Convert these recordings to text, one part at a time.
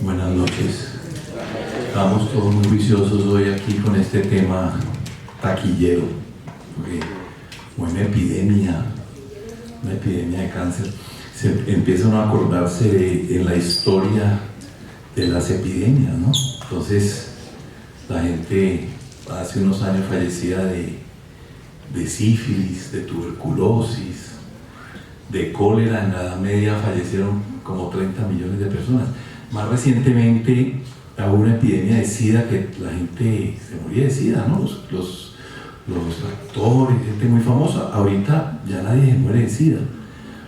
Buenas noches. Estamos todos muy viciosos hoy aquí con este tema taquillero, porque una epidemia de cáncer. Se empieza uno a acordarse en la historia de las epidemias, ¿no? Entonces, la gente hace unos años fallecía de sífilis, de tuberculosis, de cólera. En la Edad Media fallecieron como 30 millones de personas. Más recientemente hubo una epidemia de SIDA, que la gente se moría de SIDA, ¿no? Los actores, gente muy famosa. Ahorita ya nadie se muere de SIDA.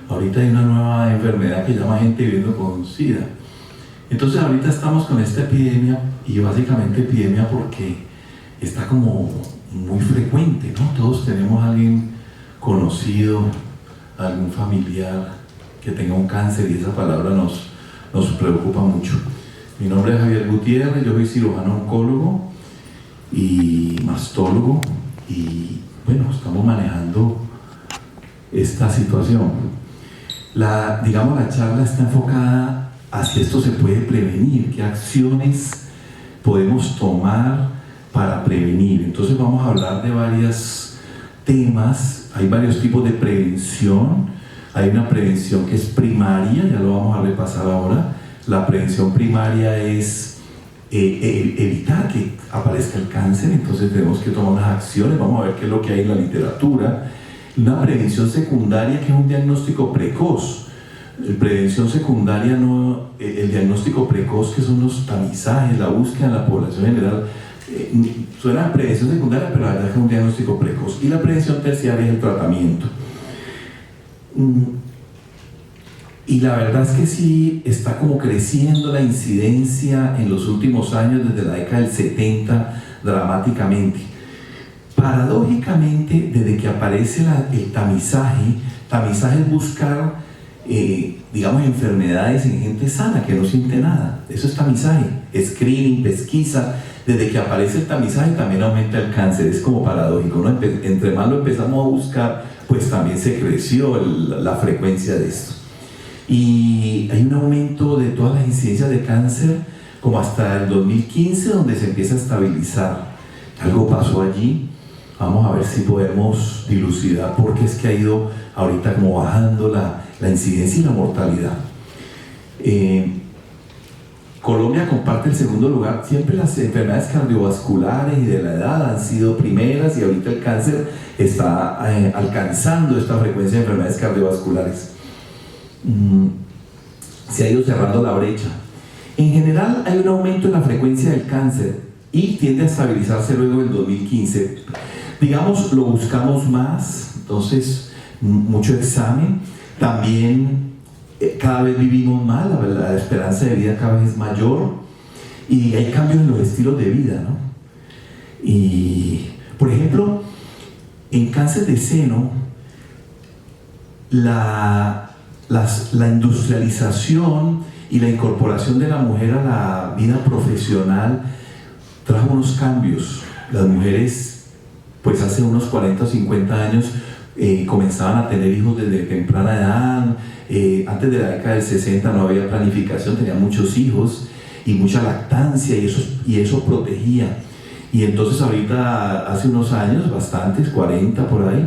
Ahorita hay una nueva enfermedad que llama gente viviendo con SIDA. Entonces ahorita estamos con esta epidemia, y básicamente epidemia porque está como muy frecuente, ¿no? Todos tenemos a alguien conocido, algún familiar que tenga un cáncer, y esa palabra nos preocupa mucho. Mi nombre es Javier Gutiérrez, yo soy cirujano oncólogo y mastólogo, y bueno, estamos manejando esta situación. La charla está enfocada a si esto se puede prevenir, qué acciones podemos tomar para prevenir. Entonces vamos a hablar de varios temas. Hay varios tipos de prevención. Hay una prevención que es primaria, ya lo vamos a repasar ahora. La prevención primaria es evitar que aparezca el cáncer, entonces tenemos que tomar unas acciones. Vamos a ver qué es lo que hay en la literatura. Una prevención secundaria, que es un diagnóstico precoz. Prevención secundaria, no, el diagnóstico precoz, que son los tamizajes, la búsqueda en la población general. Suena a prevención secundaria, pero la verdad es que es un diagnóstico precoz. Y la prevención terciaria es el tratamiento. Y la verdad es que sí está como creciendo la incidencia en los últimos años, desde la década del 70, dramáticamente. Paradójicamente, desde que aparece el tamizaje es buscar, enfermedades en gente sana que no siente nada. Eso es tamizaje, screening, pesquisa. Desde que aparece el tamizaje también aumenta el cáncer. Es como paradójico, ¿no? Entre más lo empezamos a buscar, pues también se creció la frecuencia de esto. Y hay un aumento de todas las incidencias de cáncer como hasta el 2015, donde se empieza a estabilizar. Algo pasó allí. Vamos a ver si podemos dilucidar por qué es que ha ido ahorita como bajando la incidencia y la mortalidad. Colombia comparte el segundo lugar. Siempre las enfermedades cardiovasculares y de la edad han sido primeras, y ahorita el cáncer está alcanzando esta frecuencia de enfermedades cardiovasculares. Se ha ido cerrando la brecha. En general hay un aumento en la frecuencia del cáncer y tiende a estabilizarse luego del 2015. Digamos, lo buscamos más, entonces mucho examen. También cada vez vivimos más, la esperanza de vida cada vez es mayor, y hay cambios en los estilos de vida, ¿no? Y, por ejemplo, en cáncer de seno, la industrialización y la incorporación de la mujer a la vida profesional trajo unos cambios. Las mujeres, pues hace unos 40 o 50 años, comenzaban a tener hijos desde temprana edad. Antes de la década del 60 no había planificación, tenían muchos hijos y mucha lactancia, y eso protegía. Y entonces ahorita, hace unos años, bastantes, 40 por ahí,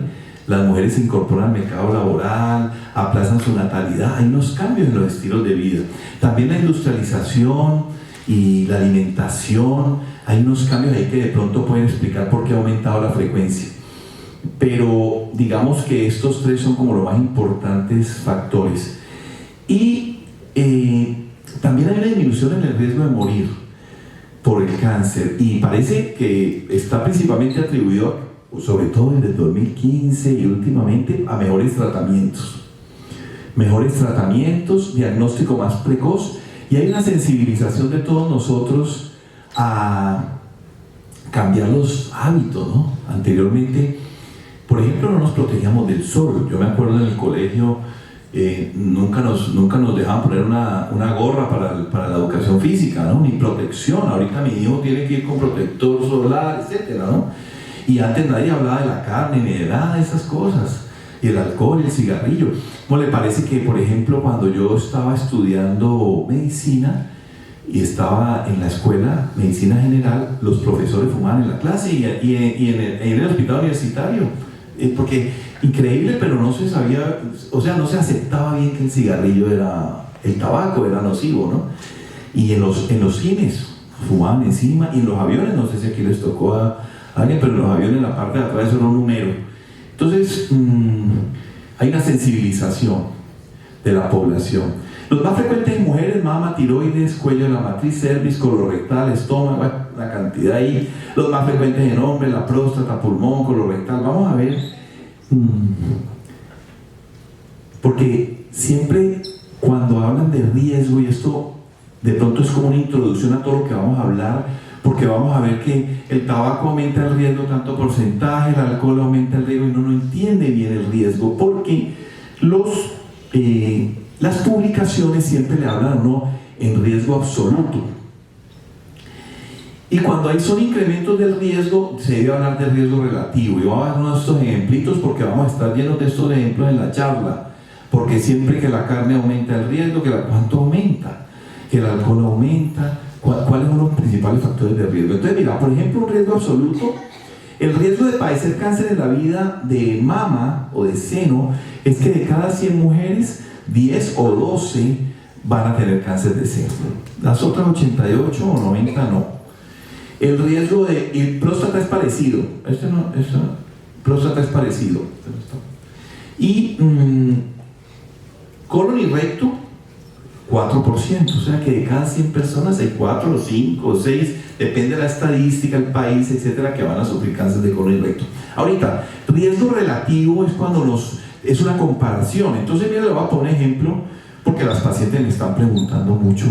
las mujeres se incorporan al mercado laboral, aplazan su natalidad. Hay unos cambios en los estilos de vida. También la industrialización y la alimentación, hay unos cambios ahí que de pronto pueden explicar por qué ha aumentado la frecuencia. Pero digamos que estos tres son como los más importantes factores. Y también hay una disminución en el riesgo de morir por el cáncer, y parece que está principalmente atribuido, sobre todo desde el 2015 y últimamente, a mejores tratamientos, diagnóstico más precoz, y hay una sensibilización de todos nosotros a cambiar los hábitos, ¿no? Anteriormente, por ejemplo, no nos protegíamos del sol. Yo me acuerdo en el colegio, nunca nos dejaban poner una gorra para la educación física, ¿no? Ni protección. Ahorita mi hijo tiene que ir con protector solar, etcétera, ¿no? Y antes nadie hablaba de la carne ni de nada de esas cosas, y el alcohol y el cigarrillo. ¿Cómo le parece que, por ejemplo, cuando yo estaba estudiando medicina, y estaba en la escuela medicina general, los profesores fumaban en la clase y en el hospital universitario, porque increíble, pero no se sabía, o sea, no se aceptaba bien que el cigarrillo el tabaco era nocivo, ¿no? Y en los cines fumaban encima, y en los aviones, no sé si aquí les tocó a alguien, pero en los aviones en la parte de atrás era un número. Entonces hay una sensibilización de la población. Los más frecuentes en mujeres: mama, tiroides, cuello de la matriz, cervix, colorectal, estómago, bueno, la cantidad ahí. Los más frecuentes en hombres: la próstata, pulmón, colorectal. Vamos a ver, porque siempre cuando hablan de riesgo, y esto de pronto es como una introducción a todo lo que vamos a hablar, porque vamos a ver que el tabaco aumenta el riesgo tanto porcentaje, el alcohol aumenta el riesgo, y uno no entiende bien el riesgo, porque las publicaciones siempre le hablan a uno en riesgo absoluto. Y cuando son incrementos del riesgo, se debe hablar de riesgo relativo. Y vamos a ver uno de estos ejemplitos, porque vamos a estar llenos de estos ejemplos en la charla. Porque siempre que la carne aumenta el riesgo, ¿cuánto aumenta? Que el alcohol aumenta. ¿Cuáles son los principales factores de riesgo? Entonces, mira, por ejemplo, un riesgo absoluto: el riesgo de padecer cáncer en la vida de mama o de seno es que de cada 100 mujeres, 10 o 12 van a tener cáncer de seno. Las otras 88 o 90 no. El riesgo de próstata es parecido. Próstata es parecido. Y colon y recto, 4%. O sea que de cada 100 personas hay 4 o 5 o 6, depende de la estadística, el país, etcétera, que van a sufrir cáncer de colon y recto. Ahorita, riesgo relativo es cuando es una comparación. Entonces, mira, le voy a poner ejemplo, porque las pacientes me están preguntando mucho,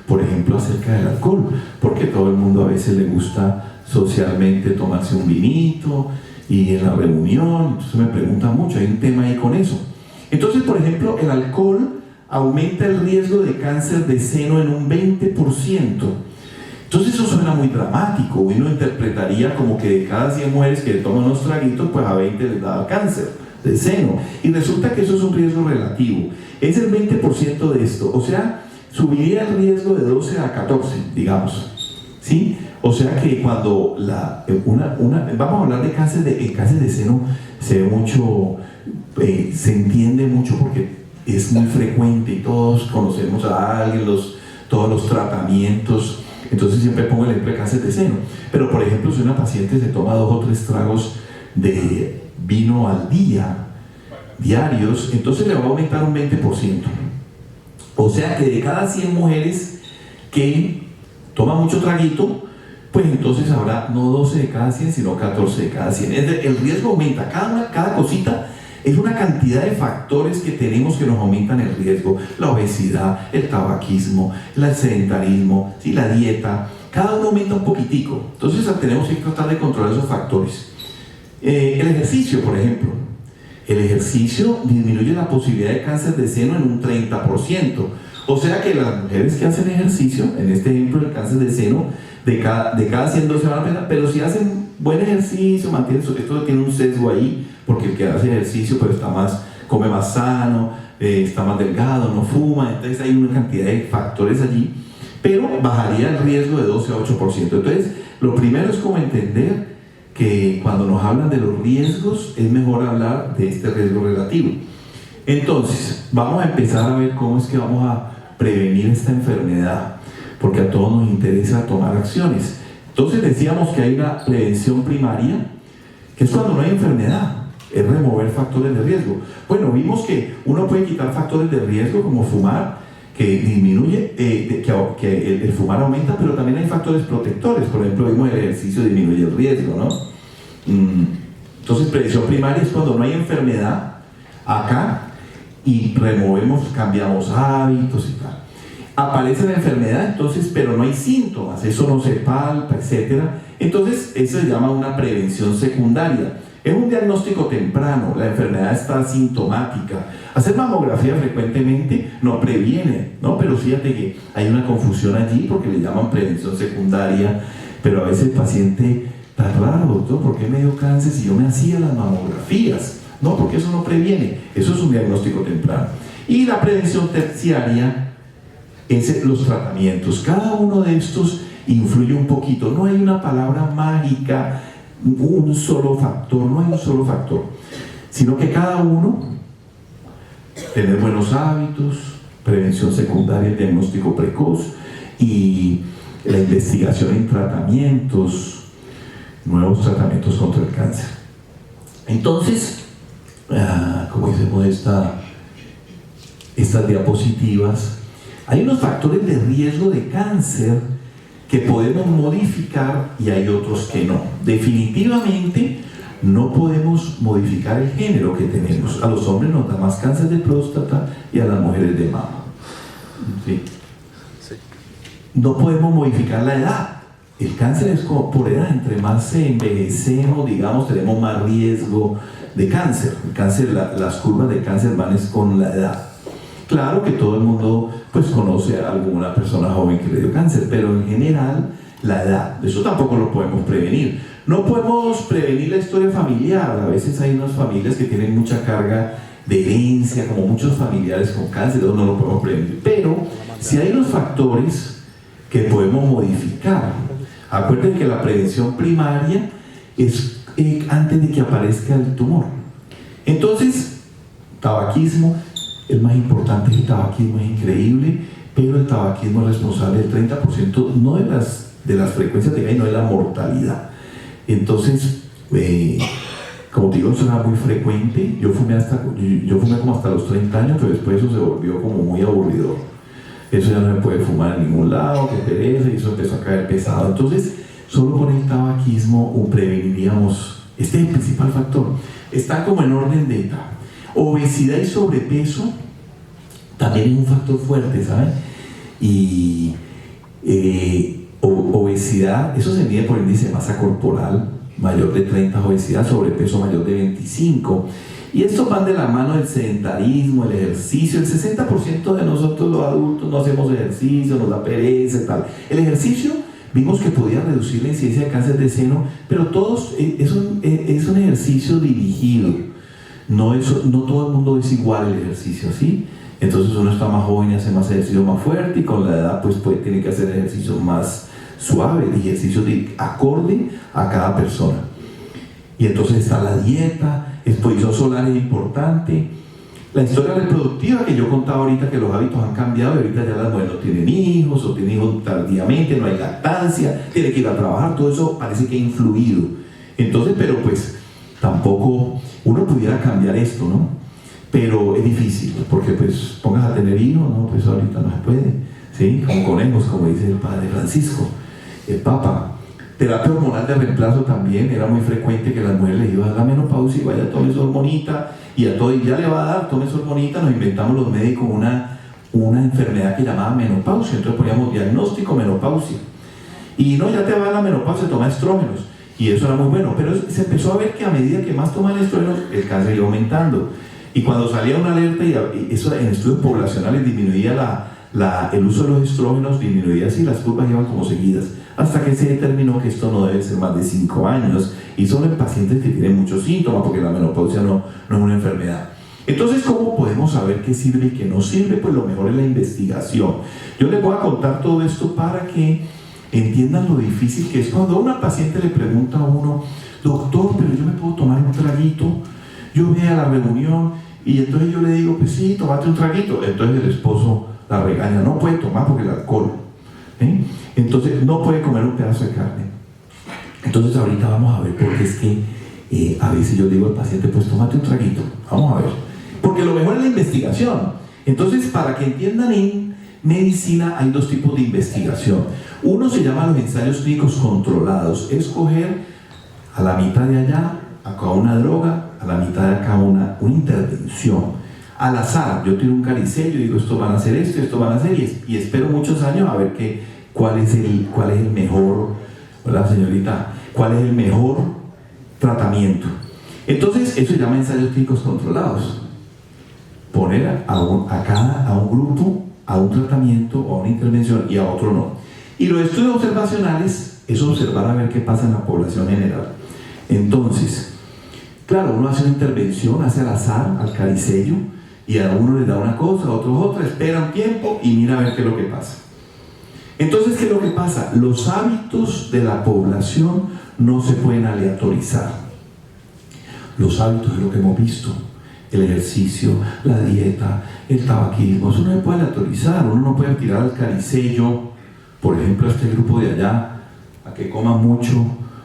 por ejemplo, acerca del alcohol, porque todo el mundo a veces le gusta socialmente tomarse un vinito y en la reunión, entonces me preguntan mucho, hay un tema ahí con eso. Entonces, por ejemplo, el alcohol aumenta el riesgo de cáncer de seno en un 20%. Entonces eso suena muy dramático. Uno interpretaría como que de cada 100 mujeres que toman unos traguitos, pues a 20 les da cáncer de seno. Y resulta que eso es un riesgo relativo. Es el 20% de esto. O sea, subiría el riesgo de 12 a 14, digamos. ¿Sí? O sea que cuando vamos a hablar de cáncer de seno, se ve mucho, se entiende mucho porque es muy frecuente y todos conocemos a alguien, todos los tratamientos. Entonces siempre pongo el ejemplo de cáncer de seno. Pero por ejemplo, si una paciente se toma 2 o 3 tragos de vino al día, diarios, entonces le va a aumentar un 20%. O sea que de cada 100 mujeres que toman mucho traguito, pues entonces habrá no 12 de cada 100, sino 14 de cada 100. El riesgo aumenta. Cada cosita es una cantidad de factores que tenemos que nos aumentan el riesgo: la obesidad, el tabaquismo, el sedentarismo, ¿sí? La dieta. Cada uno aumenta un poquitico. Entonces tenemos que tratar de controlar esos factores. El ejercicio, por ejemplo. El ejercicio disminuye la posibilidad de cáncer de seno en un 30%. O sea que las mujeres que hacen ejercicio, en este ejemplo del cáncer de seno, de cada 100 12 van a pegar, pero si hacen buen ejercicio, mantienen esto tiene un sesgo ahí, porque el que hace ejercicio pues come más sano, está más delgado, no fuma, entonces hay una cantidad de factores allí, pero bajaría el riesgo de 12 a 8%. Entonces, lo primero es como entender que cuando nos hablan de los riesgos, es mejor hablar de este riesgo relativo. Entonces, vamos a empezar a ver cómo es que vamos a prevenir esta enfermedad, porque a todos nos interesa tomar acciones. Entonces decíamos que hay una prevención primaria, que es cuando no hay enfermedad, es remover factores de riesgo. Bueno, vimos que uno puede quitar factores de riesgo como fumar, que disminuye, que el fumar aumenta, pero también hay factores protectores. Por ejemplo, vimos el ejercicio disminuye el riesgo, ¿no? Entonces, prevención primaria es cuando no hay enfermedad acá y cambiamos hábitos y tal. Aparece la enfermedad, entonces, pero no hay síntomas, eso no se palpa, etc. Entonces, eso se llama una prevención secundaria. Es un diagnóstico temprano, la enfermedad está asintomática. Hacer mamografía frecuentemente no previene, ¿no? Pero fíjate que hay una confusión allí porque le llaman prevención secundaria, pero a veces el paciente está raro: doctor, ¿por qué me dio cáncer si yo me hacía las mamografías? No, porque eso no previene, eso es un diagnóstico temprano. Y la prevención terciaria es los tratamientos. Cada uno de estos influye un poquito. No hay una palabra mágica, un solo factor, no hay un solo factor, sino que cada uno, tener buenos hábitos, prevención secundaria, el diagnóstico precoz y la investigación en tratamientos, nuevos tratamientos contra el cáncer. Entonces, como hicimos estas diapositivas, hay unos factores de riesgo de cáncer que podemos modificar y hay otros que no. Definitivamente no podemos modificar el género que tenemos. A los hombres nos da más cáncer de próstata y a las mujeres de mama. ¿Sí? Sí. No podemos modificar la edad. El cáncer es por edad. Entre más envejecemos, digamos, tenemos más riesgo de cáncer. El cáncer, las curvas de cáncer van con la edad. Claro que todo el mundo pues conoce a alguna persona joven que le dio cáncer, pero en general la edad, eso tampoco lo podemos prevenir. No podemos prevenir la historia familiar. A veces hay unas familias que tienen mucha carga de herencia, como muchos familiares con cáncer, no lo podemos prevenir. Pero si hay unos factores que podemos modificar. Acuérdense que la prevención primaria es antes de que aparezca el tumor. Entonces, tabaquismo. El más importante es el tabaquismo, es increíble, pero el tabaquismo es responsable del 30%, no de las frecuencias de cáncer, no de la mortalidad. Entonces, como te digo, eso era muy frecuente. Yo fumé como hasta los 30 años, pero después eso se volvió como muy aburridor. Eso ya no se puede fumar en ningún lado, que pereza, y eso empezó a caer pesado. Entonces, solo con el tabaquismo preveniríamos, este es el principal factor. Está como en orden de etapa. Obesidad y sobrepeso también es un factor fuerte, ¿saben? Y obesidad, eso se mide por índice de masa corporal, mayor de 30 obesidad, sobrepeso mayor de 25. Y estos van de la mano del sedentarismo, el ejercicio. El 60% de nosotros los adultos no hacemos ejercicio, nos da pereza y tal. El ejercicio vimos que podía reducir la incidencia de cáncer de seno, pero todos es un ejercicio dirigido. No todo el mundo es igual el ejercicio, ¿sí? Entonces uno está más joven y hace más ejercicio más fuerte, y con la edad pues tiene que hacer ejercicio más suave, ejercicio acorde a cada persona. Y entonces está la dieta, exposición solar es importante, la historia reproductiva que yo contaba ahorita, que los hábitos han cambiado y ahorita ya las mujeres no tienen hijos o tienen hijos tardíamente, no hay lactancia, tiene que ir a trabajar, todo eso parece que ha influido. Entonces, pero pues tampoco uno pudiera cambiar esto, ¿no? Pero es difícil, porque pues pongas a tener hijos, ¿no? Pues ahorita no se puede, ¿sí? Como conejos, como dice el padre Francisco, el Papa. Terapia hormonal de reemplazo también, era muy frecuente que las mujeres les iban a la menopausia y vaya, tome su hormonita, y a todo, y ya le va a dar, tome su hormonita. Nos inventamos los médicos una enfermedad que llamaba menopausia, entonces poníamos diagnóstico menopausia. Y no, ya te va a la menopausia, toma estrógenos. Y eso era muy bueno, pero se empezó a ver que a medida que más toman estrógenos, el cáncer iba aumentando. Y cuando salía una alerta, y eso en estudios poblacionales disminuía el uso de los estrógenos, disminuía así, las curvas iban como seguidas, hasta que se determinó que esto no debe ser más de 5 años, y solo en pacientes que tienen muchos síntomas, porque la menopausia no es una enfermedad. Entonces, ¿cómo podemos saber qué sirve y qué no sirve? Pues lo mejor es la investigación. Yo les voy a contar todo esto para que entiendan lo difícil que es cuando a una paciente le pregunta a uno: doctor, pero yo me puedo tomar un traguito. Yo voy a la reunión y entonces yo le digo, pues sí, tómate un traguito. Entonces el esposo la regaña, no puede tomar porque el alcohol, ¿eh? Entonces no puede comer un pedazo de carne. Entonces ahorita vamos a ver, porque es que a veces yo digo al paciente, pues tómate un traguito, vamos a ver, porque lo mejor es la investigación. Entonces, para que entiendan, en medicina hay 2 tipos de investigación. Uno se llama los ensayos clínicos controlados, es coger a la mitad de allá acá una droga, a la mitad de acá una intervención al azar. Yo tiro un caricello y digo, esto van a hacer esto van a hacer, y espero muchos años a ver cuál es el mejor, hola señorita, cuál es el mejor tratamiento. Entonces eso se llama ensayos clínicos controlados, poner a un grupo a un tratamiento o a una intervención y a otro no. Y los estudios observacionales es observar a ver qué pasa en la población general. Entonces, claro, uno hace una intervención, hace al azar, al caricello, y a uno le da una cosa, a otro otra, espera un tiempo y mira a ver qué es lo que pasa. Entonces, ¿qué es lo que pasa? Los hábitos de la población no se pueden aleatorizar. Los hábitos es lo que hemos visto: el ejercicio, la dieta, el tabaquismo. Eso no se puede aleatorizar. Uno no puede tirar al caricello, por ejemplo, a este grupo de allá, a que coman mucho,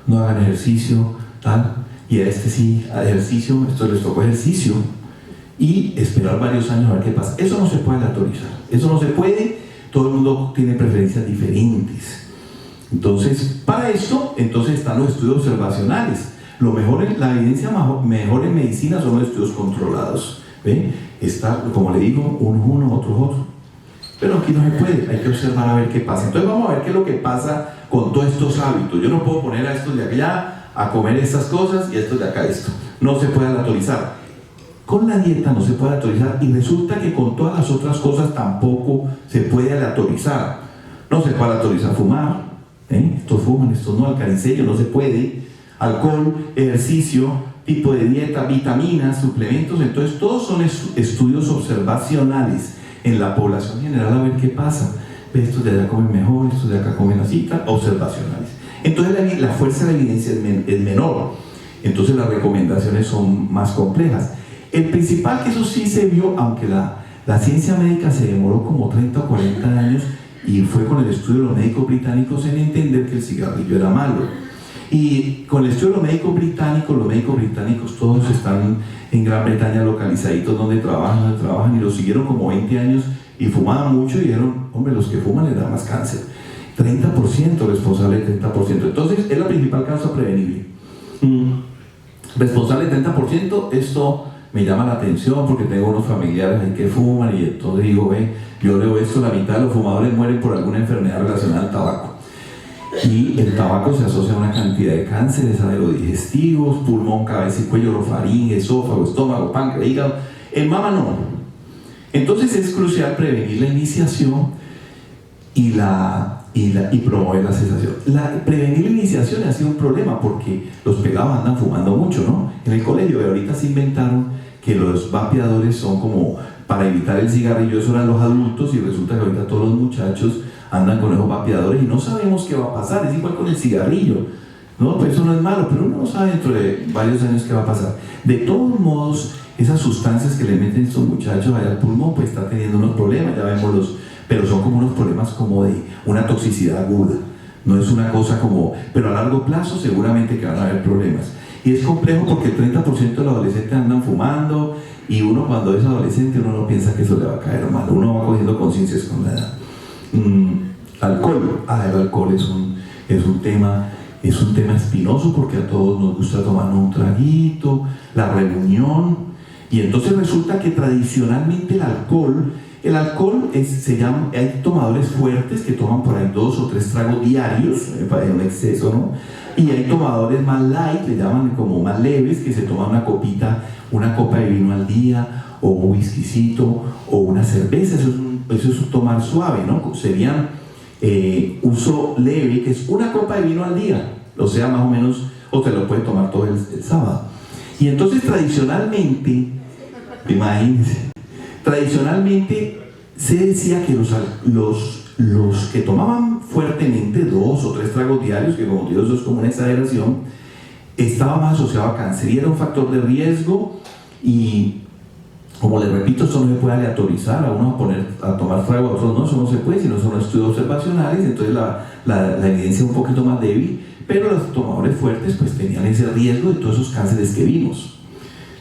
no hagan ejercicio, tal, y a este sí, a ejercicio, esto les tocó ejercicio, y esperar varios años a ver qué pasa. Eso no se puede aleatorizar, eso no se puede. Todo el mundo tiene preferencias diferentes. Entonces, para esto, entonces están los estudios observacionales. Lo mejor, la evidencia mejor en medicina son los estudios controlados. ¿Ve? Está, como le digo, uno, otro. Pero aquí no se puede, hay que observar a ver qué pasa. Entonces vamos a ver qué es lo que pasa con todos estos hábitos. Yo no puedo poner a estos de allá a comer estas cosas y a estos de acá esto. No se puede aleatorizar. Con la dieta no se puede aleatorizar, y resulta que con todas las otras cosas tampoco se puede aleatorizar. No se puede aleatorizar fumar, estos fuman, estos no, al caricello no se puede, alcohol, ejercicio, tipo de dieta, vitaminas, suplementos. Entonces todos son estudios observacionales en la población general a ver qué pasa. Estos de allá comen mejor, estos de acá comen así, observacionales. Entonces la fuerza de la evidencia es menor, entonces las recomendaciones son más complejas. El principal, que eso sí se vio, aunque la ciencia médica se demoró como 30 o 40 años, y fue con el estudio de los médicos británicos en entender que el cigarrillo era malo. Y con el estudio de los médicos británicos todos están en Gran Bretaña localizaditos donde trabajan, y los siguieron como 20 años y fumaban mucho, y dijeron: hombre, los que fuman les da más cáncer. 30% responsable del 30%. Entonces es la principal causa prevenible. Responsable del 30%, esto me llama la atención porque tengo unos familiares ahí que fuman, y entonces digo, yo leo esto: la mitad de los fumadores mueren por alguna enfermedad relacionada al tabaco. Y el tabaco se asocia a una cantidad de cánceres aerodigestivos, pulmón, cabeza y cuello, faringe, esófago, estómago, páncreas, hígado. En mama no. Entonces es crucial prevenir la iniciación y promover la cesación. Prevenir la iniciación ha sido un problema porque los pelados andan fumando mucho, ¿no? En el colegio de ahorita se inventaron que los vapeadores son como para evitar el cigarrillo. Eso eran los adultos, y resulta que ahorita todos los muchachos andan con esos vapeadores y no sabemos qué va a pasar. Es igual con el cigarrillo, ¿no? Pues eso no es malo, pero uno no sabe dentro de varios años qué va a pasar. De todos modos, esas sustancias que le meten estos muchachos allá al pulmón, pues está teniendo unos problemas, ya vemos pero son como unos problemas como de una toxicidad aguda. No es una cosa como, pero a largo plazo seguramente que van a haber problemas. Y es complejo porque el 30% de los adolescentes andan fumando, y uno cuando es adolescente uno no piensa que eso le va a caer mal, uno va cogiendo conciencias con la edad. Alcohol. El alcohol es un tema espinoso porque a todos nos gusta tomar un traguito, la reunión, y entonces resulta que tradicionalmente el alcohol se llama, hay tomadores fuertes que toman por ahí 2 o 3 tragos diarios, para un exceso, ¿no? Y hay tomadores más light, le llaman como más leves, que se toman una copa de vino al día, o un whiskycito, o una cerveza. Eso es un tomar suave, ¿no? Serían uso leve, que es una copa de vino al día, o sea, más o menos, o te lo puedes tomar todo el sábado. Y entonces tradicionalmente, imagínense, se decía que los que tomaban fuertemente 2 o 3 tragos diarios, que como digo, eso es como una exageración, estaba más asociado a cáncer y era un factor de riesgo. Y como les repito, esto no se puede aleatorizar a uno a tomar trago, a otros no, eso no se puede, sino son estudios observacionales. Entonces la evidencia es un poquito más débil, pero los tomadores fuertes pues tenían ese riesgo de todos esos cánceres que vimos,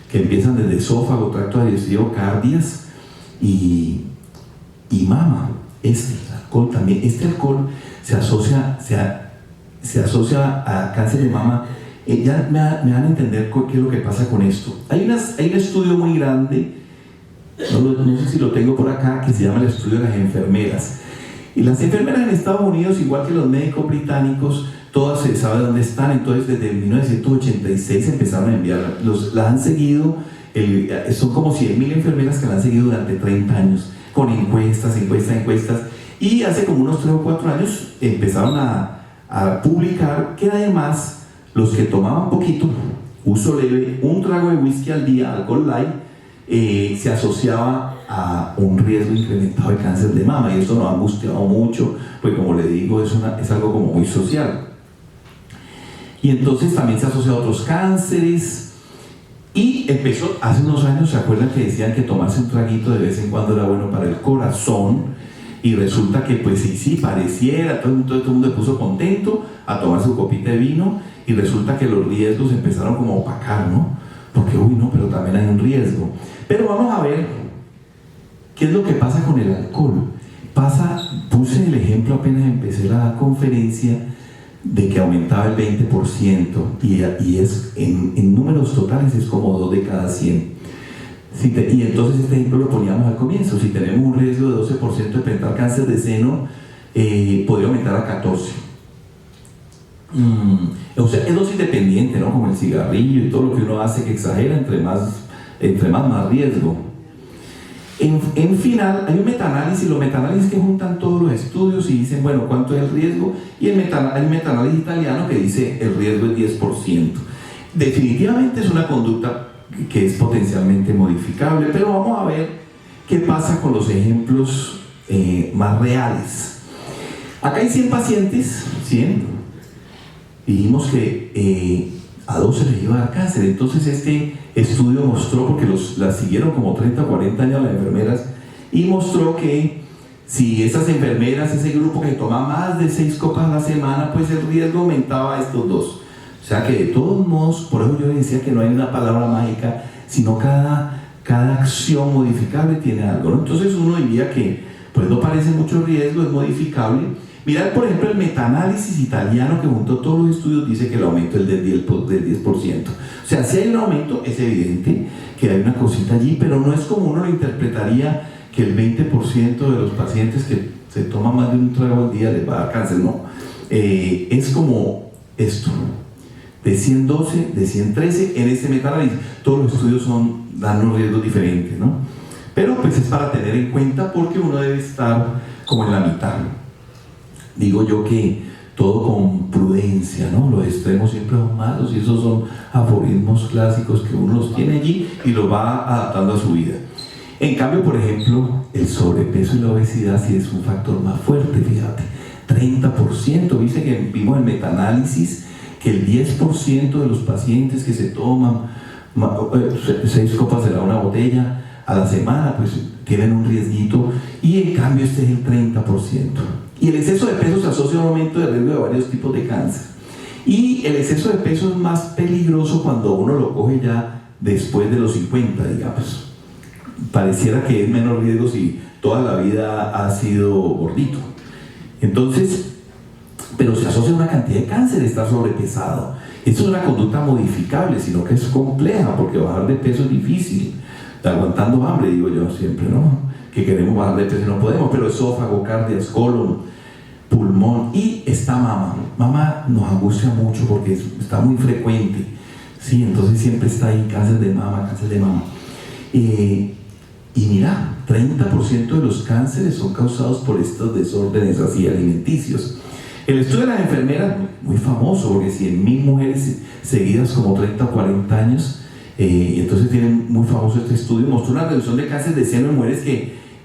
que empiezan desde esófago, tracto digestivo, cardias y mama. Este alcohol también, alcohol se asocia a cáncer de mama. Ya me van a entender qué es lo que pasa con esto. Hay un estudio muy grande, no sé si lo tengo por acá, que se llama el estudio de las enfermeras. Y las enfermeras en Estados Unidos, igual que los médicos británicos, todas se sabe dónde están. Entonces desde 1986 empezaron a enviar, las han seguido, son como 100.000 enfermeras que las han seguido durante 30 años, con encuestas, y hace como unos 3 o 4 años empezaron a publicar que además los que tomaban poquito, uso leve, un trago de whisky al día, alcohol light, se asociaba a un riesgo incrementado de cáncer de mama, y esto nos ha angustiado mucho, pues como le digo, es algo como muy social. Y entonces también se asocia a otros cánceres, y empezó hace unos años, ¿se acuerdan que decían que tomarse un traguito de vez en cuando era bueno para el corazón? Y resulta que pues sí, pareciera, todo el mundo se puso contento a tomar su copita de vino, y resulta que los riesgos empezaron como a opacar, ¿no? Porque, uy, no, pero también hay un riesgo. Pero vamos a ver qué es lo que pasa con el alcohol. Puse el ejemplo apenas empecé la conferencia de que aumentaba el 20%, y es, en números totales es como 2 de cada 100. Y entonces este ejemplo lo poníamos al comienzo. Si tenemos un riesgo de 12% de presentar cáncer de seno, podría aumentar a 14%. O sea, es dosis dependiente, ¿no? Como el cigarrillo y todo lo que uno hace que exagera, entre más riesgo. En final, hay un metaanálisis. Los metaanálisis que juntan todos los estudios y dicen, bueno, ¿cuánto es el riesgo? Y hay un metaanálisis italiano que dice el riesgo es 10%. Definitivamente es una conducta que es potencialmente modificable, pero vamos a ver qué pasa con los ejemplos más reales. Acá hay 100 pacientes, 100. Dijimos que a 12 les iba a dar cáncer. Entonces este estudio mostró, porque las siguieron como 30 o 40 años las enfermeras, y mostró que si esas enfermeras, ese grupo que toma más de 6 copas a la semana, pues el riesgo aumentaba a estos 2. O sea que de todos modos, por eso yo decía que no hay una palabra mágica, sino cada acción modificable tiene algo, ¿no? Entonces uno diría que pues no parece mucho riesgo, es modificable. Mirad, por ejemplo, el metaanálisis italiano que juntó todos los estudios dice que el aumento es del 10%. O sea, si hay un aumento, es evidente que hay una cosita allí, pero no es como uno lo interpretaría, que el 20% de los pacientes que se toman más de un trago al día les va a dar cáncer, no. Es como esto, de 112, de 113 en este metaanálisis. Todos los estudios dan unos riesgos diferentes, ¿no? Pero pues es para tener en cuenta, porque uno debe estar como en la mitad. Digo yo que todo con prudencia, ¿no? Los extremos siempre son malos, y esos son aforismos clásicos que uno los tiene allí y los va adaptando a su vida. En cambio, por ejemplo, el sobrepeso y la obesidad sí es un factor más fuerte, fíjate. 30%, dice que vimos en metaanálisis que el 10% de los pacientes que se toman 6 copas de una botella a la semana, pues tienen un riesguito, y en cambio este es el 30%. Y el exceso de peso se asocia a un aumento de riesgo de varios tipos de cáncer. Y el exceso de peso es más peligroso cuando uno lo coge ya después de los 50, digamos. Pareciera que es menor riesgo si toda la vida ha sido gordito. Entonces, pero se asocia a una cantidad de cáncer estar sobrepesado. Esto es una conducta modificable, sino que es compleja, porque bajar de peso es difícil. Aguantando hambre, digo yo siempre, ¿no? Que queremos bajar de peso y no podemos, pero esófago, cardias, colon, pulmón, y esta mama. Mama nos angustia mucho porque está muy frecuente, ¿sí? Entonces siempre está ahí cáncer de mama, cáncer de mama. Y mira, 30% de los cánceres son causados por estos desórdenes así alimenticios. El estudio de las enfermeras, muy famoso, porque 100.000 mujeres seguidas como 30 o 40 años, y entonces tienen muy famoso este estudio, mostró una reducción de cáncer de seno en mujeres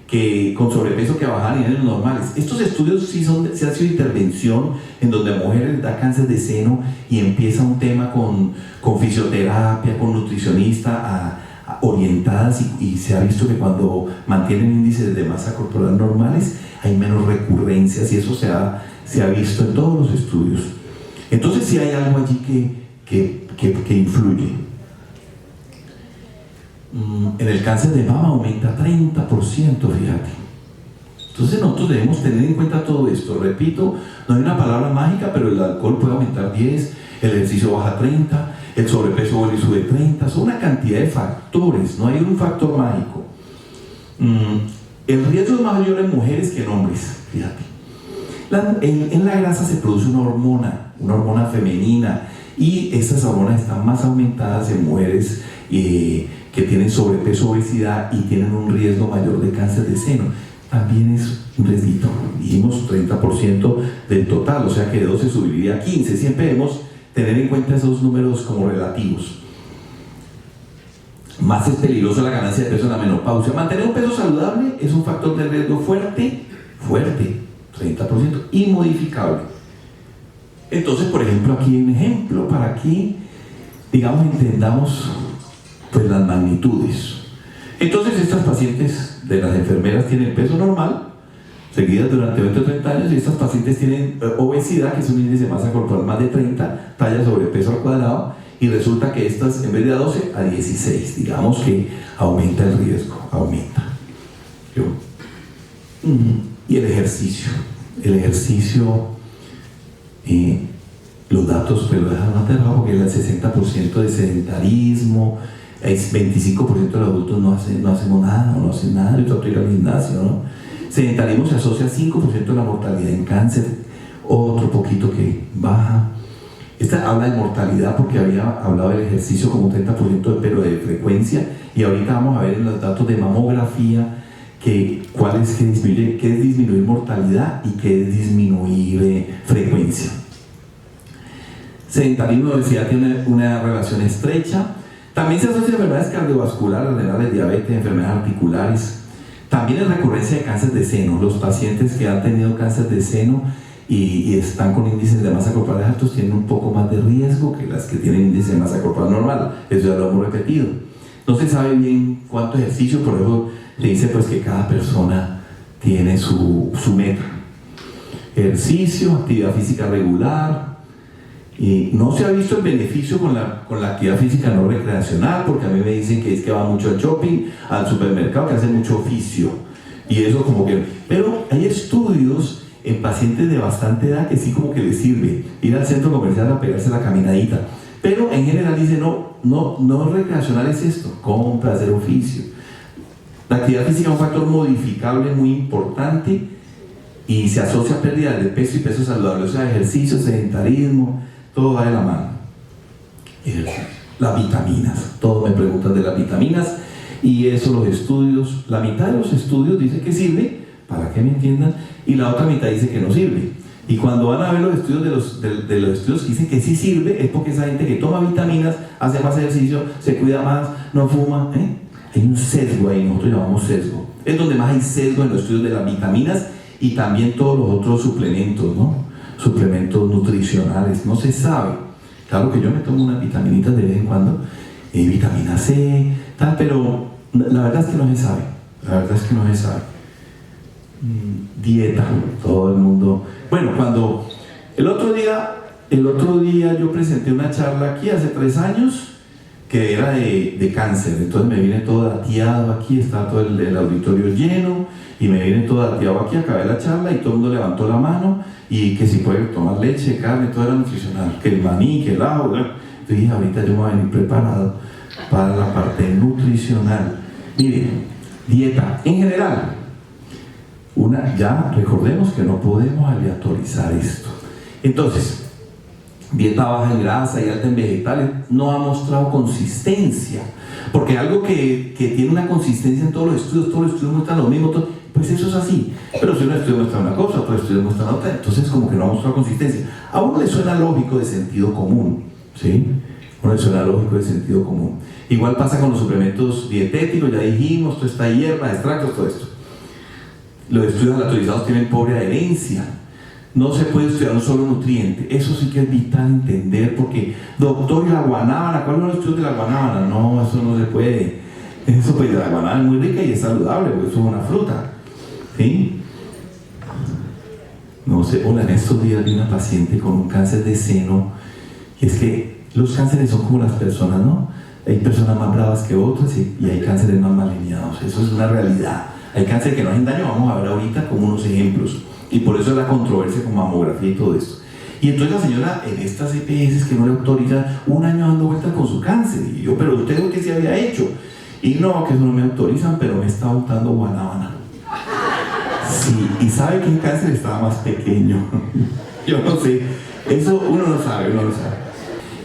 que con sobrepeso que bajaban a niveles normales. Estos estudios sí se ha sido intervención en donde a mujeres les da cáncer de seno, y empieza un tema con fisioterapia, con nutricionista orientadas, y se ha visto que cuando mantienen índices de masa corporal normales hay menos recurrencias, y eso se ha visto en todos los estudios. Entonces sí hay algo allí que influye. En el cáncer de mama aumenta 30%, fíjate. Entonces nosotros debemos tener en cuenta todo esto. Repito, no hay una palabra mágica, pero el alcohol puede aumentar 10, el ejercicio baja 30, el sobrepeso vuelve y sube 30. Son una cantidad de factores, no hay un factor mágico. El riesgo es mayor en mujeres que en hombres, fíjate. En la grasa se produce una hormona femenina, y estas hormonas están más aumentadas en mujeres que tienen sobrepeso, obesidad, y tienen un riesgo mayor de cáncer de seno. También es un riesguito, dijimos 30% del total, o sea que de 12 subiría a 15. Siempre debemos tener en cuenta esos números como relativos. más es peligrosa la ganancia de peso en la menopausia. Mantener un peso saludable es un factor de riesgo fuerte, 30%, inmodificable. Entonces, por ejemplo, aquí hay un ejemplo para que, digamos, entendamos pues las magnitudes. Entonces, estas pacientes de las enfermeras tienen peso normal, seguidas durante 20 o 30 años, y estas pacientes tienen obesidad, que es un índice de masa corporal más de 30, talla sobrepeso al cuadrado, y resulta que estas, en vez de a 12, a 16, digamos que aumenta el riesgo, aumenta. Y el ejercicio, los datos pues lo dejan aterrado, porque el 60% de sedentarismo, el 25% de los adultos no hacemos nada, no hacen nada, yo trato de ir al gimnasio, ¿no? Sedentarismo se asocia al 5% de la mortalidad en cáncer, otro poquito que baja. Esta habla de mortalidad porque había hablado del ejercicio como un 30%, pero de frecuencia, y ahorita vamos a ver en los datos de mamografía qué es disminuir mortalidad y qué es disminuir frecuencia. Sedentarismo y obesidad tienen una relación estrecha. También se asocia a enfermedades cardiovasculares, renales, diabetes, enfermedades articulares. También es recurrencia de cáncer de seno. Los pacientes que han tenido cáncer de seno y están con índices de masa corporal altos tienen un poco más de riesgo que las que tienen índice de masa corporal normal. Eso ya lo hemos repetido. No se sabe bien cuánto ejercicio, por eso se dice pues que cada persona tiene su meta. Ejercicio, actividad física regular. Y no se ha visto el beneficio con la actividad física no recreacional, porque a mí me dicen que es que va mucho al shopping, al supermercado, que hace mucho oficio. Y eso como que... Pero hay estudios en pacientes de bastante edad que sí como que les sirve ir al centro comercial a pegarse la caminadita. Pero en general dice, no recreacional es esto, compra, hacer oficio. La actividad física es un factor modificable muy importante y se asocia a pérdidas de peso y peso saludable, o sea, ejercicio, sedentarismo, todo va de la mano. Las vitaminas, todos me preguntan de las vitaminas, y eso los estudios, la mitad de los estudios dice que sirve, para que me entiendan, y la otra mitad dice que no sirve. Y cuando van a ver los estudios de los estudios que dicen que sí sirve, es porque esa gente que toma vitaminas, hace más ejercicio, se cuida más, no fuma, hay un sesgo ahí, nosotros llamamos sesgo. Es donde más hay sesgo en los estudios de las vitaminas y también todos los otros suplementos, ¿no? Suplementos nutricionales, no se sabe. Claro que yo me tomo unas vitaminitas de vez en cuando, vitamina C, tal, pero la verdad es que no se sabe. Dieta, todo el mundo. Bueno, cuando el otro día yo presenté una charla aquí hace 3 años que era de cáncer, entonces me vine todo dateado aquí, estaba todo el auditorio lleno y me vine todo dateado aquí, acabé la charla y todo el mundo levantó la mano y que si puede tomar leche, carne, todo era nutricional, que el maní, que el ajo, entonces dije, ahorita yo me voy a venir preparado para la parte nutricional. Miren, dieta en general, ya recordemos que no podemos aleatorizar esto. Entonces, dieta baja en grasa y alta en vegetales no ha mostrado consistencia, porque algo que tiene una consistencia en todos los estudios muestran lo mismo, pues eso es así. Pero si un estudio muestra una cosa, otro estudio muestra otra, entonces como que no ha mostrado consistencia. A uno le suena lógico de sentido común, ¿sí? A uno le suena lógico de sentido común. Igual pasa con los suplementos dietéticos, ya dijimos, toda esta hierba, extractos, todo esto. Los estudios aleatorizados tienen pobre adherencia. No se puede estudiar un solo nutriente. Eso sí que es vital entender, porque, doctor, ¿y la guanábana? ¿Cuáles son los estudios de la guanábana? No, eso no se puede. Eso, pues, la guanábana es muy rica y es saludable, porque eso es una fruta. ¿Sí? No sé, en estos días vi una paciente con un cáncer de seno, y es que los cánceres son como las personas, ¿no? Hay personas más bravas que otras y hay cánceres más mal alineados. Eso es una realidad. Hay cáncer que no hacen daño, vamos a ver ahorita como unos ejemplos. Y por eso es la controversia con mamografía y todo esto. Y entonces la señora en estas EPS que no le autorizan, 1 año dando vueltas con su cáncer. Y yo, pero usted qué se había hecho. Y no, que eso no me autorizan, pero me está botando guanábana. Sí, y sabe que el cáncer estaba más pequeño. Yo no sé, eso uno no sabe.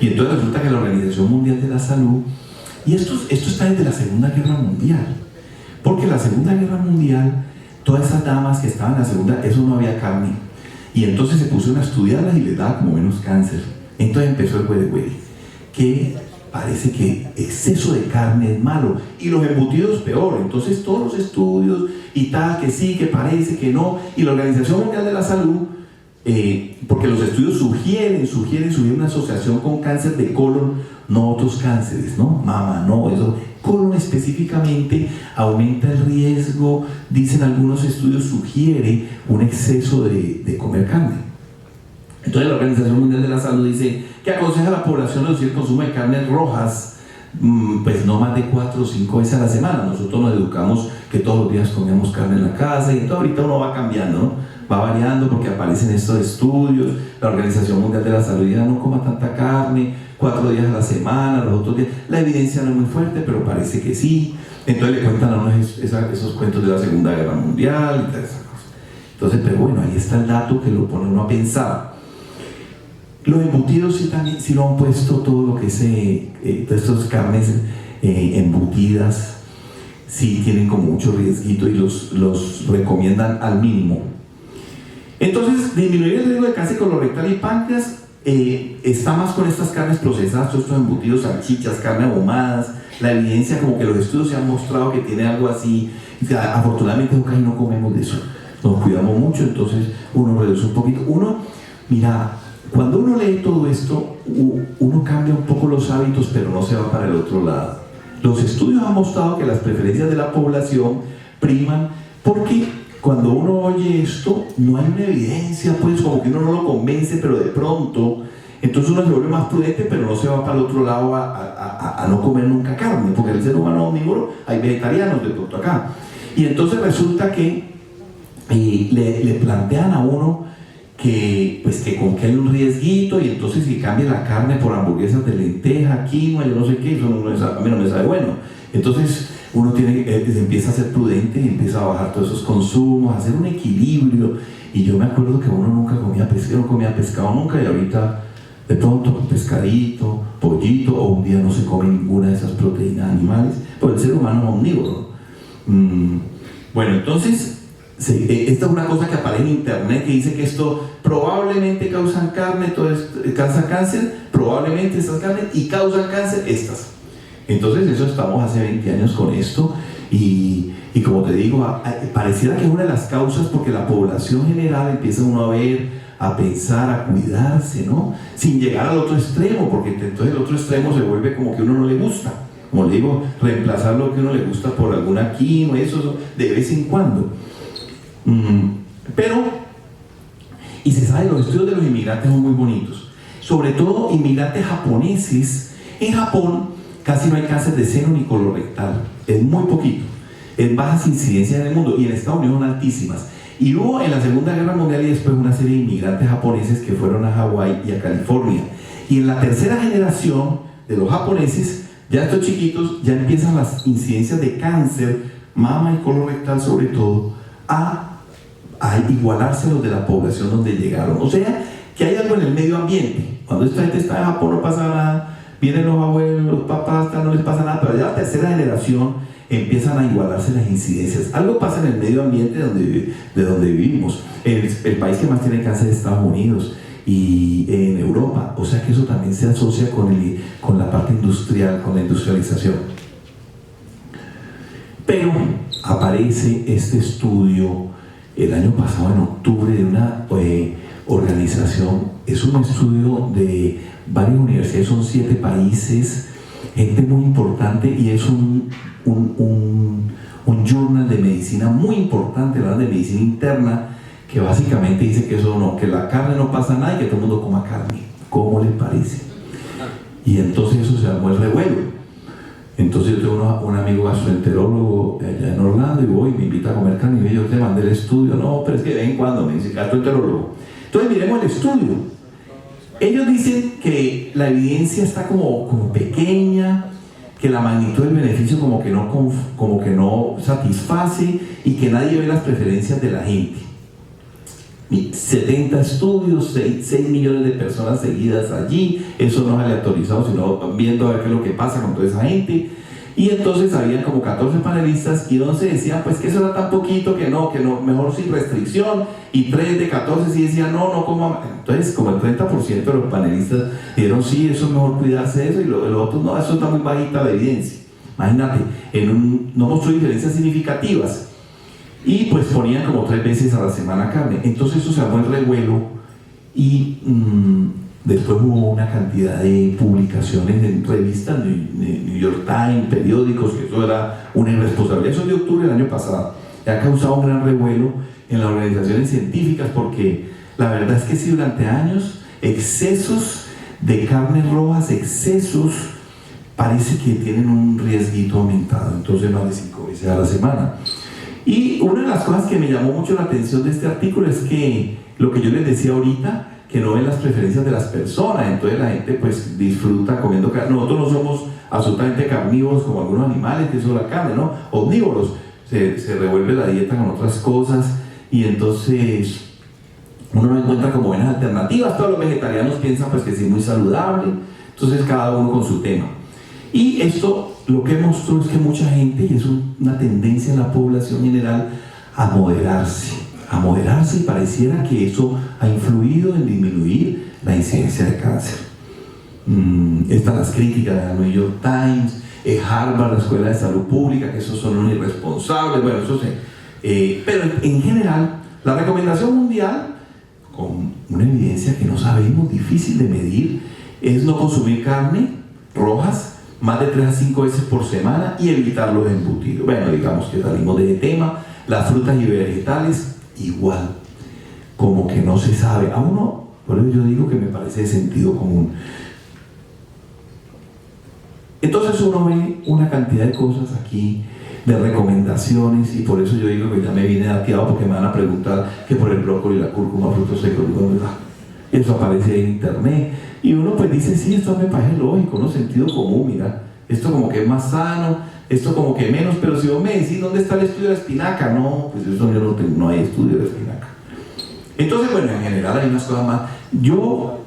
Y entonces resulta que la Organización Mundial de la Salud, y esto está desde la Segunda Guerra Mundial, porque en la Segunda Guerra Mundial, todas esas damas que estaban en la segunda, eso no había carne. Y entonces se pusieron a estudiarlas y les daba como menos cáncer. Entonces empezó el güey, que parece que exceso de carne es malo y los embutidos peor. Entonces todos los estudios y tal, que sí, que parece, que no, y la Organización Mundial de la Salud, porque los estudios sugieren una asociación con cáncer de colon, no otros cánceres, ¿no? Mama, no, eso. Colon específicamente aumenta el riesgo, dicen algunos estudios, sugiere un exceso de comer carne. Entonces la Organización Mundial de la Salud dice que aconseja a la población reducir el consumo de carnes rojas, pues no más de 4 o 5 veces a la semana. Nosotros nos educamos que todos los días comíamos carne en la casa y entonces ahorita uno va cambiando, ¿no? Va variando porque aparecen estos estudios. La Organización Mundial de la Salud dice no coma tanta carne, 4 días a la semana, los otros días. La evidencia no es muy fuerte, pero parece que sí. Entonces le cuentan a uno esos cuentos de la Segunda Guerra Mundial y todas esas cosas. Entonces, pero bueno, ahí está el dato que lo pone uno a pensar. Los embutidos sí también sí lo han puesto, todo lo que es todas estas carnes embutidas sí tienen como mucho riesguito y los recomiendan al mínimo. Entonces, disminuir el riesgo de cáncer colorectal y páncreas está más con estas carnes procesadas, todos estos embutidos, salchichas, carne ahumadas. La evidencia, como que los estudios se han mostrado que tiene algo así. Afortunadamente casi no comemos de eso, nos cuidamos mucho, entonces uno reduce un poquito. Mira, cuando uno lee todo esto, uno cambia un poco los hábitos, pero no se va para el otro lado. Los estudios han mostrado que las preferencias de la población priman, porque cuando uno oye esto, no hay una evidencia, pues como que uno no lo convence, pero de pronto, entonces uno se vuelve más prudente, pero no se va para el otro lado a no comer nunca carne, porque el ser humano omnívoro, hay vegetarianos de pronto acá. Y entonces resulta que le plantean a uno que con que hay un riesguito, y entonces si cambia la carne por hamburguesas de lenteja, quinoa, yo no sé qué, eso a mí no me sabe bueno. Entonces uno empieza a ser prudente y empieza a bajar todos esos consumos, a hacer un equilibrio. Y yo me acuerdo que uno nunca comía pescado, no comía pescado nunca, y ahorita de pronto pescadito, pollito, o un día no se come ninguna de esas proteínas animales, porque el ser humano es omnívoro. Bueno, entonces esta es una cosa que aparece en internet que dice que esto probablemente causan carne, causa cáncer, probablemente estas carnes, y causan cáncer estas. Entonces eso estamos hace 20 años con esto, y como te digo, pareciera que es una de las causas, porque la población general empieza uno a ver, a pensar, a cuidarse, ¿no? Sin llegar al otro extremo, porque entonces el otro extremo se vuelve como que a uno no le gusta. Como le digo, reemplazar lo que a uno le gusta por alguna quinoa, eso de vez en cuando. Y se sabe, los estudios de los inmigrantes son muy bonitos, sobre todo inmigrantes japoneses. En Japón casi no hay cáncer de seno ni colorectal, es muy poquito, es bajas incidencias en el mundo, y en Estados Unidos son altísimas. Y hubo en la Segunda Guerra Mundial y después una serie de inmigrantes japoneses que fueron a Hawái y a California, y en la tercera generación de los japoneses, ya estos chiquitos, ya empiezan las incidencias de cáncer, mama y colorectal sobre todo, a igualarse a los de la población donde llegaron. O sea, que hay algo en el medio ambiente. Cuando esta gente está en Japón no pasa nada, vienen los abuelos, los papás, no les pasa nada, pero ya la tercera generación empiezan a igualarse las incidencias. Algo pasa en el medio ambiente de donde vivimos. El país que más tiene cáncer es Estados Unidos y en Europa. O sea que eso también se asocia con la parte industrial, con la industrialización. Pero aparece este estudio el año pasado, en octubre, de una organización. Es un estudio de varias universidades, son 7 países, gente muy importante, y es un journal de medicina muy importante, ¿verdad? De medicina interna, que básicamente dice que eso no, que la carne no pasa nada y que todo el mundo coma carne. ¿Cómo le parece? Y entonces eso se armó el revuelo. Entonces yo tengo un amigo gastroenterólogo allá en Orlando, y voy, me invita a comer carne, y yo te mandé el estudio. No, pero es que de vez en cuando me dice gastroenterólogo. Entonces miremos el estudio. Ellos dicen que la evidencia está como pequeña, que la magnitud del beneficio como que no satisface, y que nadie ve las preferencias de la gente. 70 estudios, 6 millones de personas seguidas allí, eso no es aleatorizado, sino viendo a ver qué es lo que pasa con toda esa gente. Y entonces habían como 14 panelistas y 11 decían pues que eso era tan poquito que no, mejor sin restricción, y 3 de 14 sí decían no como. Entonces como el 30% de los panelistas dijeron sí, eso es mejor cuidarse de eso, y los otros no, eso está muy bajita la evidencia. Imagínate, no mostró diferencias significativas, y pues ponían como 3 veces a la semana carne. Entonces eso se armó el revuelo, y después hubo una cantidad de publicaciones en revistas, New York Times, periódicos, que eso era una irresponsabilidad. Eso es de octubre del año pasado. Ha causado un gran revuelo en las organizaciones científicas, porque la verdad es que sí, durante años, excesos de carnes rojas, excesos, parece que tienen un riesguito aumentado, entonces más de 5 veces a la semana. Y una de las cosas que me llamó mucho la atención de este artículo es que lo que yo les decía ahorita, que no ven las preferencias de las personas, entonces la gente pues disfruta comiendo carne. Nosotros no somos absolutamente carnívoros como algunos animales, que eso es la carne, ¿no? Omnívoros, se revuelve la dieta con otras cosas, y entonces uno no encuentra como buenas alternativas. Todos los vegetarianos piensan pues que sí, muy saludable, entonces cada uno con su tema. Y esto lo que mostró es que mucha gente, y es una tendencia en la población general, a moderarse, y pareciera que eso ha influido en disminuir la incidencia de cáncer. Están las críticas de la New York Times, Harvard, la Escuela de Salud Pública, que esos son unos irresponsables, bueno, eso sé. Pero en general, la recomendación mundial, con una evidencia que no sabemos, difícil de medir, es no consumir carne rojas más de 3 a 5 veces por semana y evitar los embutidos. Bueno, digamos que salimos de tema. Las frutas y vegetales, igual, como que no se sabe. A uno, por eso yo digo que me parece de sentido común. Entonces uno ve una cantidad de cosas aquí, de recomendaciones, y por eso yo digo que ya me vine dateado, porque me van a preguntar que por el brócoli, la cúrcuma, frutos secos, eso aparece en internet, y uno pues dice, sí, esto me parece lógico, ¿no? Sentido común, mira, esto como que es más sano, esto como que menos, pero si vos me decís, ¿dónde está el estudio de la espinaca? No, pues eso yo no tengo, no hay estudio de la espinaca. Entonces, bueno, en general hay unas cosas más. Yo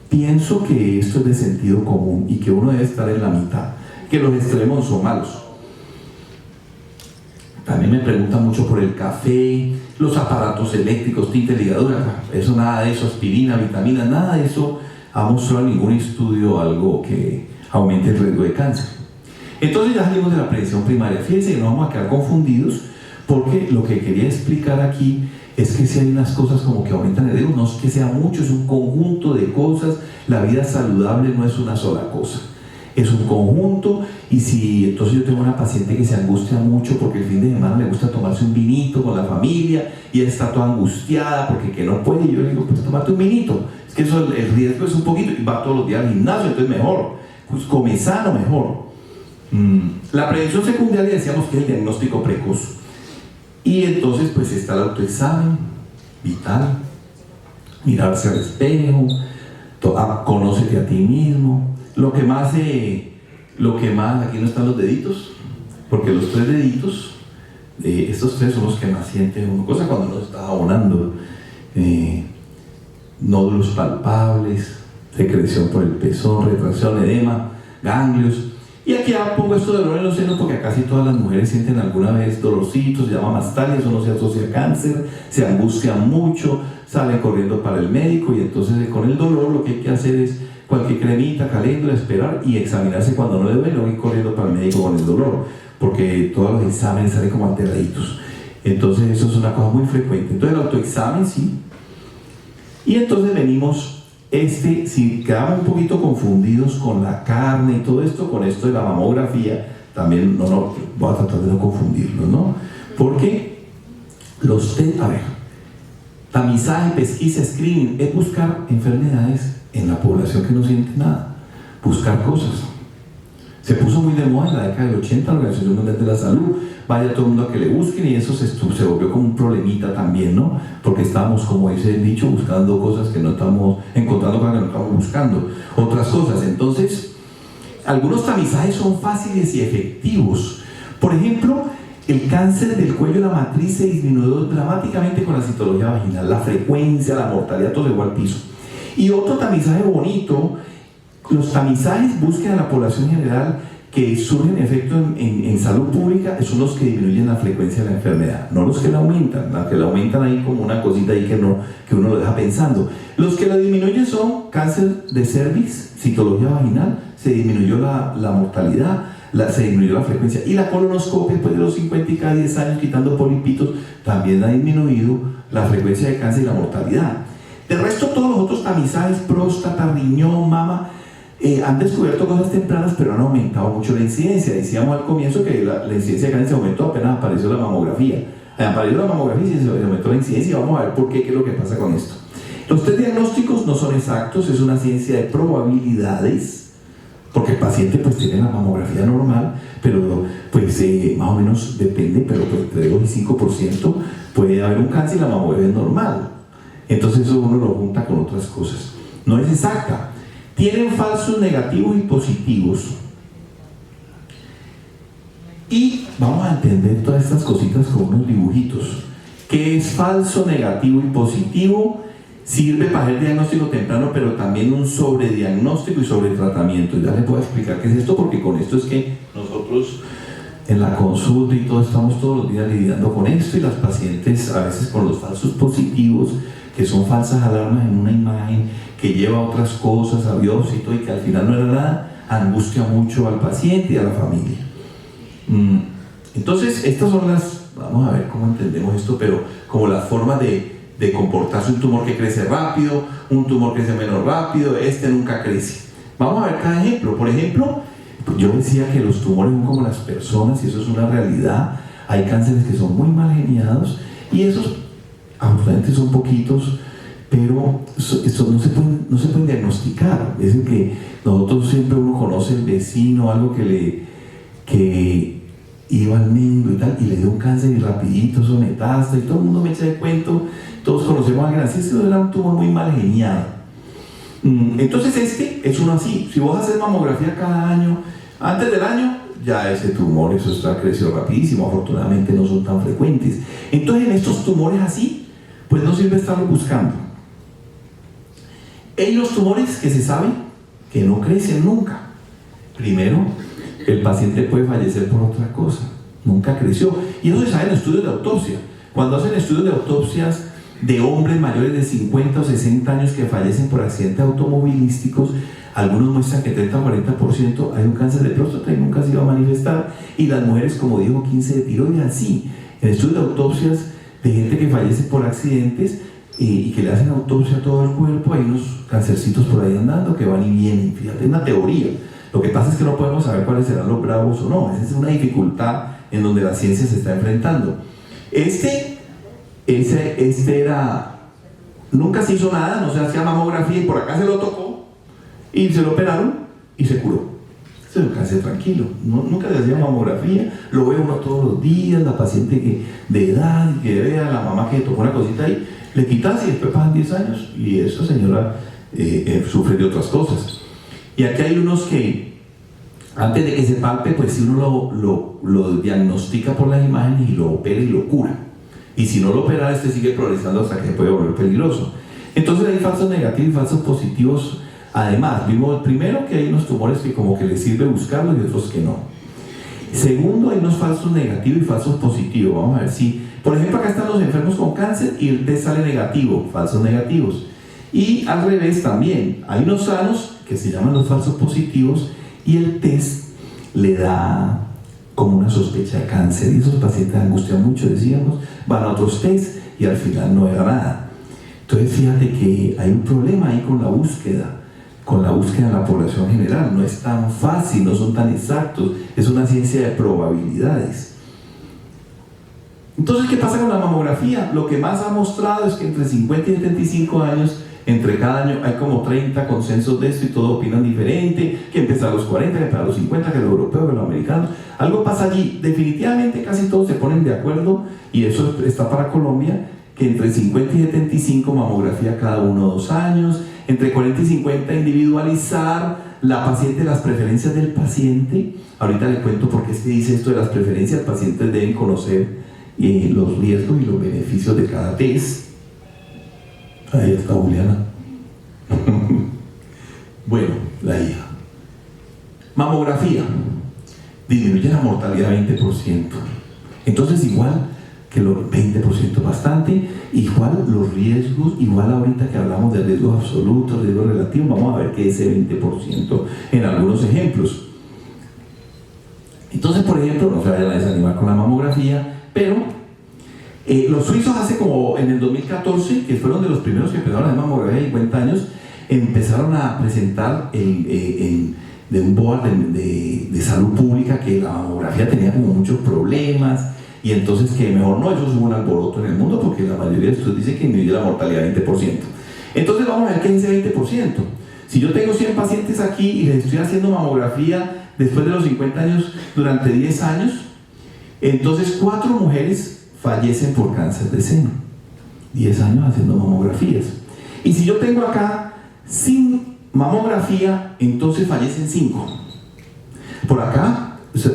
pienso que esto es de sentido común, y que uno debe estar en la mitad, que los extremos son malos. También me preguntan mucho por el café, los aparatos eléctricos, tintes, ligaduras, eso, nada de eso, aspirina, vitaminas, nada de eso ha mostrado ningún estudio algo que aumente el riesgo de cáncer. Entonces ya salimos de la prevención primaria. Fíjense que no vamos a quedar confundidos, porque lo que quería explicar aquí es que si hay unas cosas como que aumentan el riesgo, no es que sea mucho, es un conjunto de cosas. La vida saludable no es una sola cosa, es un conjunto. Y si entonces yo tengo una paciente que se angustia mucho porque el fin de semana le gusta tomarse un vinito con la familia, y ella está toda angustiada porque que no puede, y yo le digo, pues tómate un vinito, es que eso, el riesgo es un poquito, y va todos los días al gimnasio, entonces mejor, pues come sano, mejor. La prevención secundaria decíamos que es el diagnóstico precoz, y entonces pues está el autoexamen vital, mirarse al espejo, conócete a ti mismo. Lo que más, aquí no están los deditos, porque los 3 deditos, estos 3 son los que más siente uno, cosa cuando uno está abonando, nódulos palpables, secreción por el pezón, retracción, edema, ganglios. Y aquí pongo esto de dolor en los senos, porque casi todas las mujeres sienten alguna vez dolorcitos, se llama mastalia, eso no se asocia a cáncer, se angustian mucho, salen corriendo para el médico, y entonces con el dolor lo que hay que hacer es cualquier cremita, caléndula, esperar y examinarse cuando no le duele, o ir corriendo para el médico con el dolor, porque todos los exámenes salen como alteraditos. Entonces eso es una cosa muy frecuente. Entonces el autoexamen, sí. Y entonces venimos, si quedamos un poquito confundidos con la carne y todo esto, con esto de la mamografía, también voy a tratar de no confundirlo, ¿no? Porque los test, tamizaje, pesquisa, screening, es buscar enfermedades en la población que no siente nada, buscar cosas. Se puso muy de moda en la década del 80 la Organización Mundial de la Salud, vaya todo el mundo a que le busquen, y eso se volvió como un problemita también, ¿no? Porque estábamos, como dice el dicho, buscando cosas que no estamos encontrando, cosas que no estamos buscando, otras cosas. Entonces, algunos tamizajes son fáciles y efectivos. Por ejemplo, el cáncer del cuello de la matriz se disminuyó dramáticamente con la citología vaginal, la frecuencia, la mortalidad, todo llegó al piso. Y otro tamizaje bonito, los tamizajes buscan a la población general que surgen efecto en salud pública son los que disminuyen la frecuencia de la enfermedad, no los que la aumentan. Los que la aumentan ahí como una cosita ahí que uno lo deja pensando. Los que la disminuyen son cáncer de cervix, citología vaginal, se disminuyó la mortalidad, se disminuyó la frecuencia, y la colonoscopia después de los 50 y cada 10 años quitando polipitos también ha disminuido la frecuencia de cáncer y la mortalidad. De resto, todos los otros tamizajes, próstata, riñón, mama, han descubierto cosas tempranas, pero han aumentado mucho la incidencia. Decíamos al comienzo que la incidencia de cáncer aumentó apenas apareció la mamografía. Apareció la mamografía y se aumentó la incidencia, y vamos a ver por qué, qué es lo que pasa con esto. Los test diagnósticos no son exactos, es una ciencia de probabilidades, porque el paciente pues tiene la mamografía normal, pero pues más o menos depende, pero pues entre 2 y 5% puede haber un cáncer y la mamografía es normal. Entonces eso uno lo junta con otras cosas. No es exacta. Tienen falsos negativos y positivos. Y vamos a entender todas estas cositas con unos dibujitos. ¿Qué es falso, negativo y positivo? Sirve para el diagnóstico temprano, pero también un sobrediagnóstico y sobretratamiento. Ya les voy a explicar qué es esto, porque con esto es que nosotros en la consulta y todo estamos todos los días lidiando con esto, y las pacientes a veces con los falsos positivos, que son falsas alarmas en una imagen que lleva a otras cosas, a biopsia y todo, y que al final no era nada, angustia mucho al paciente y a la familia. Entonces, estas son vamos a ver cómo entendemos esto, pero como las formas de comportarse un tumor que crece rápido, un tumor que crece menos rápido, nunca crece. Vamos a ver cada ejemplo. Por ejemplo, yo decía que los tumores son como las personas, y eso es una realidad. Hay cánceres que son muy mal geniados, y esos afortunadamente son poquitos, pero eso no se pueden diagnosticar. Es decir, que nosotros siempre uno conoce el vecino, algo que iba al médico y tal, y le dio un cáncer y rapidito, eso metástasis, y todo el mundo me echa de cuento, todos conocemos a alguien así, eso era un tumor muy mal geniado. Entonces es uno así. Si vos haces mamografía cada año, antes del año, ya ese tumor, eso está creciendo rapidísimo, afortunadamente no son tan frecuentes. Entonces en estos tumores así, pues no sirve estarlos buscando. Hay los tumores que se sabe que no crecen nunca. Primero, el paciente puede fallecer por otra cosa, nunca creció, y eso se sabe en estudios de autopsia. Cuando hacen estudios de autopsias de hombres mayores de 50 o 60 años que fallecen por accidentes automovilísticos, algunos muestran que 30 o 40% hay un cáncer de próstata y nunca se iba a manifestar, y las mujeres, como dijo, 15 de tiroides, así. En estudios de autopsias de gente que fallece por accidentes y que le hacen autopsia a todo el cuerpo, hay unos cancercitos por ahí andando que van y vienen. Fíjate, es una teoría. Lo que pasa es que no podemos saber cuáles serán los bravos o no. Esa es una dificultad en donde la ciencia se está enfrentando. Este era, nunca se hizo nada, no se hacía mamografía, y por acá se lo tocó y se lo operaron y se curó. Ese es un cáncer tranquilo, nunca se hacía mamografía, lo ve uno todos los días, la paciente de edad, que vea a la mamá que tocó una cosita ahí, le quitas y después pasan 10 años y esa señora sufre de otras cosas. Y aquí hay unos que antes de que se palpe, pues si uno lo diagnostica por las imágenes y lo opera y lo cura. Y si no lo opera, sigue progresando hasta que se puede volver peligroso. Entonces hay falsos negativos y falsos positivos. Además, vimos primero que hay unos tumores que como que les sirve buscarlos y otros que no. Segundo, hay unos falsos negativos y falsos positivos. Vamos a ver si, por ejemplo, acá están los enfermos con cáncer y el test sale negativo, falsos negativos. Y al revés también, hay unos sanos que se llaman los falsos positivos, y el test le da como una sospecha de cáncer, y esos pacientes angustian mucho, decíamos, van a otros test y al final no era nada. Entonces fíjate que hay un problema ahí con la búsqueda de la población general. No es tan fácil, no son tan exactos, es una ciencia de probabilidades. Entonces, ¿qué pasa con la mamografía? Lo que más ha mostrado es que entre 50 y 75 años, entre cada año hay como 30 consensos de esto, y todos opinan diferente, que empezar a los 40, que empezar a los 50, que los europeos, que los americanos. Algo pasa allí. Definitivamente casi todos se ponen de acuerdo, y eso está para Colombia, que entre 50 y 75 mamografía cada 1 o 2 años, entre 40 y 50 individualizar las preferencias del paciente. Ahorita le cuento por qué se dice esto de las preferencias. Pacientes deben conocer los riesgos y los beneficios de cada test. Ahí está Juliana. Bueno, la hija. Mamografía. mortalidad 20%. Entonces igual que los 20% bastante, igual los riesgos, igual ahorita que hablamos de riesgos absolutos, riesgos relativos, vamos a ver que ese 20% en algunos ejemplos. Entonces, por ejemplo, no se vayan a desanimar con la mamografía, pero los suizos hace como en el 2014, que fueron de los primeros que empezaron a hacer mamografía de 50 años, empezaron a presentar de un board de salud pública que la mamografía tenía como muchos problemas y entonces que mejor no, eso es un alboroto en el mundo porque la mayoría de estudios dicen que disminuye la mortalidad 20%. Entonces vamos a ver qué es ese 20%. Si yo tengo 100 pacientes aquí y les estoy haciendo mamografía después de los 50 años durante 10 años, entonces 4 mujeres fallecen por cáncer de seno. 10 años haciendo mamografías. Y si yo tengo acá sin mamografía, entonces fallecen 5. Por acá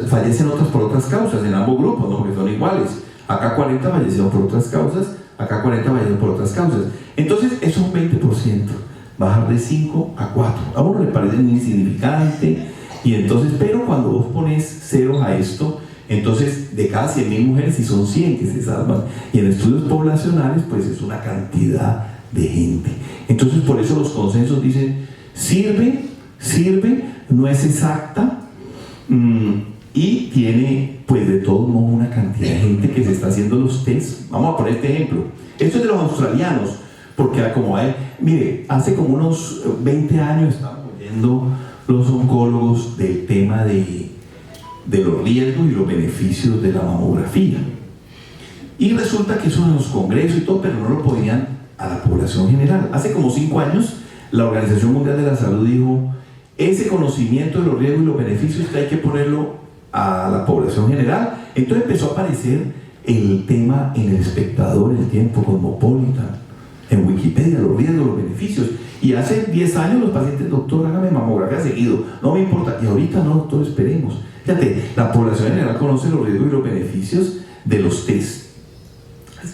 fallecen otras por otras causas, en ambos grupos, ¿no? Porque son iguales. Acá 40 fallecieron por otras causas, acá 40 fallecieron por otras causas. Entonces, eso es un 20%. Bajar de 5 a 4. A uno le parece muy insignificante, y entonces, pero cuando vos pones ceros a esto, entonces de cada 100.000 mujeres, si son 100 que se salvan, y en estudios poblacionales, pues es una cantidad de gente. Entonces, por eso los consensos dicen, sirve, no es exacta, y tiene, pues de todos modos, una cantidad de gente que se está haciendo los test. Vamos a poner este ejemplo. Esto es de los australianos, porque como hay, mire, hace como unos 20 años estábamos oyendo los oncólogos del tema de los riesgos y los beneficios de la mamografía. Y resulta que eso en los congresos y todo, pero no lo ponían a la población general. Hace como 5 años, la Organización Mundial de la Salud dijo, ese conocimiento de los riesgos y los beneficios que hay que ponerlo a la población general. Entonces empezó a aparecer el tema en El Espectador, El Tiempo, Cosmopolitan, en Wikipedia, los riesgos, los beneficios. Y hace 10 años los pacientes, doctor, hágame mamografía seguido, no me importa. Y ahorita no, doctor, esperemos. Fíjate, la población general conoce los riesgos y los beneficios de los test.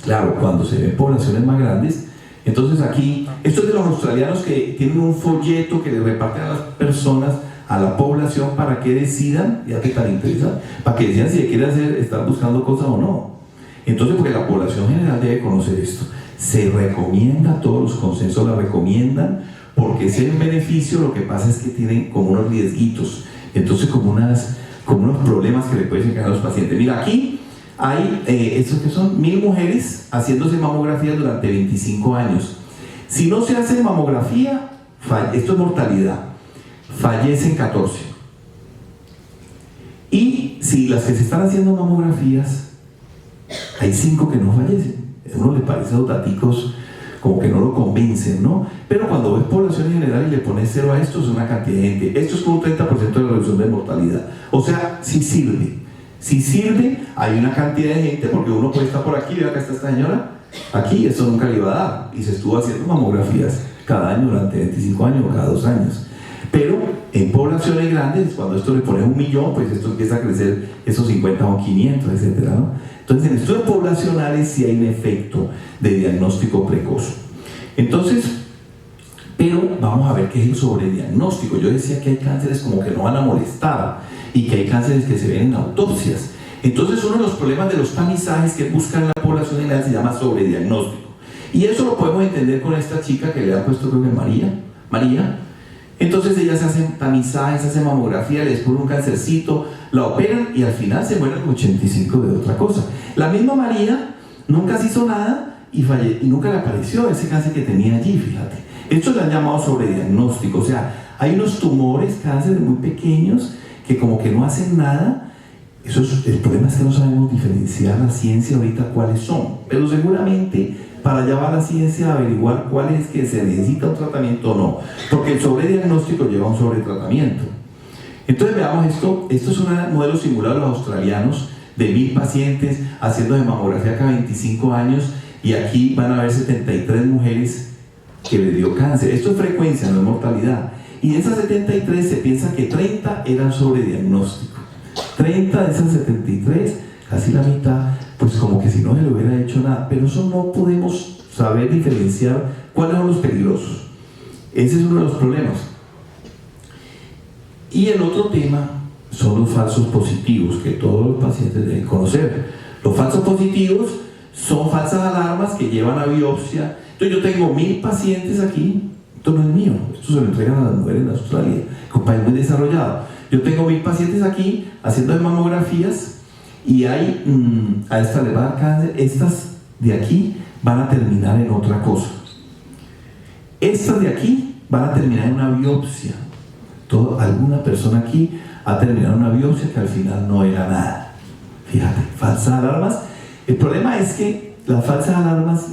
Claro, cuando se ven poblaciones más grandes, entonces aquí, esto es de los australianos que tienen un folleto que le reparten a las personas, a la población, para que decidan, ya te tan interesa, para que decidan si quiere hacer, estar buscando cosas o no. Entonces, porque la población general debe conocer esto. Se recomienda, todos los consensos la recomiendan, porque ese beneficio lo que pasa es que tienen como unos riesguitos, entonces como unos problemas que le pueden llegar a los pacientes. Mira, aquí hay, estos que son 1.000 mujeres haciéndose mamografía durante 25 años. Si no se hace mamografía, esto es mortalidad, fallecen 14. Y si las que se están haciendo mamografías, hay 5 que no fallecen. A uno le parece los daticos como que no lo convencen, ¿no? Pero cuando ves población en general y le pones 0 a esto, es una cantidad de gente. Esto es como un 30% de la reducción de mortalidad. O sea, sí sirve. Si sirve, hay una cantidad de gente, porque uno puede estar por aquí, ve acá está esta señora, aquí, esto nunca le iba a dar, y se estuvo haciendo mamografías cada año durante 25 años o cada 2 años. Pero en poblaciones grandes, cuando esto le pones 1.000.000, pues esto empieza a crecer esos 50 o 500, etcétera, ¿no? Entonces, en estudios poblacionales sí hay un efecto de diagnóstico precoz. Entonces, pero vamos a ver qué es el sobrediagnóstico. Yo decía que hay cánceres como que no van a molestar y que hay cánceres que se ven en autopsias. Entonces, uno de los problemas de los tamizajes que buscan la población general se llama sobrediagnóstico. Y eso lo podemos entender con esta chica que le han puesto, creo que María. Entonces ella se hace tamizajes, se hace mamografía, le descubren un cancercito, la operan y al final se mueren 85 de otra cosa. La misma María nunca se hizo nada y nunca le apareció ese cáncer que tenía allí, fíjate. Esto le han llamado sobrediagnóstico, o sea, hay unos tumores, cánceres muy pequeños que como que no hacen nada. El problema es que no sabemos diferenciar la ciencia ahorita cuáles son, pero seguramente para allá va la ciencia a averiguar cuál es que se necesita un tratamiento o no, porque el sobrediagnóstico lleva a un sobretratamiento. Entonces veamos esto. Esto es un modelo simulado de los australianos de 1.000 pacientes haciendo de mamografía cada 25 años, y aquí van a haber 73 mujeres que les dio cáncer. Esto es frecuencia, no es mortalidad, y de esas 73 se piensa que 30 eran sobrediagnóstico. 30 de esas 73, casi la mitad, pues como que si no se le hubiera hecho nada. Pero eso no podemos saber diferenciar cuáles son los peligrosos. Ese es uno de los problemas. Y el otro tema son los falsos positivos, que todos los pacientes deben conocer. Los falsos positivos son falsas alarmas que llevan a biopsia. Entonces yo tengo 1000 pacientes aquí, esto no es mío, esto se lo entregan a las mujeres en Australia, que un país muy desarrollado. Yo tengo 1000 pacientes aquí haciendo mamografías y hay, a esta le va a dar cáncer, estas de aquí van a terminar en otra cosa. Estas de aquí van a terminar en una biopsia. Alguna persona aquí ha terminado en una biopsia que al final no era nada. Fíjate, falsas alarmas. El problema es que las falsas alarmas,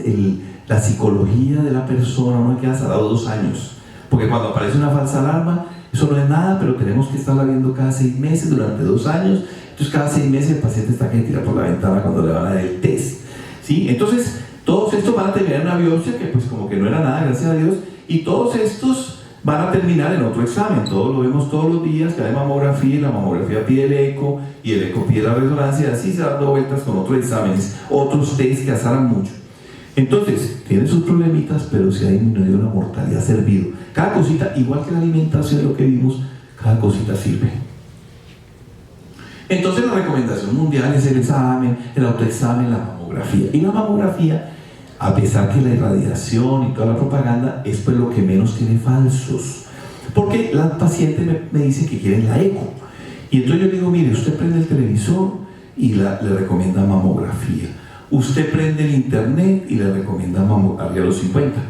la psicología de la persona no queda salado 2 años. Porque cuando aparece una falsa alarma, eso no es nada, pero tenemos que estarla viendo cada 6 meses durante 2 años. Entonces cada 6 meses el paciente está que tira por la ventana cuando le van a dar el test, ¿sí? Entonces todos estos van a terminar en una biopsia que pues como que no era nada, gracias a Dios, y todos estos van a terminar en otro examen. Todos lo vemos todos los días, que hay mamografía, y la mamografía pide el eco, y el eco pide la resonancia, y así se van dando vueltas con otros exámenes, otros test que azaran mucho. Entonces, tiene sus problemitas, pero si ha disminuido la mortalidad, ha servido. Cada cosita, igual que la alimentación, lo que vimos, cada cosita sirve. Entonces la recomendación mundial es el examen, el autoexamen, la mamografía. Y la mamografía, a pesar que la irradiación y toda la propaganda es pues lo que menos tiene falsos, porque la paciente me dice que quieren la eco, y entonces yo le digo, mire, usted prende el televisor y le recomienda mamografía, usted prende el internet y le recomienda mamografía a los 50,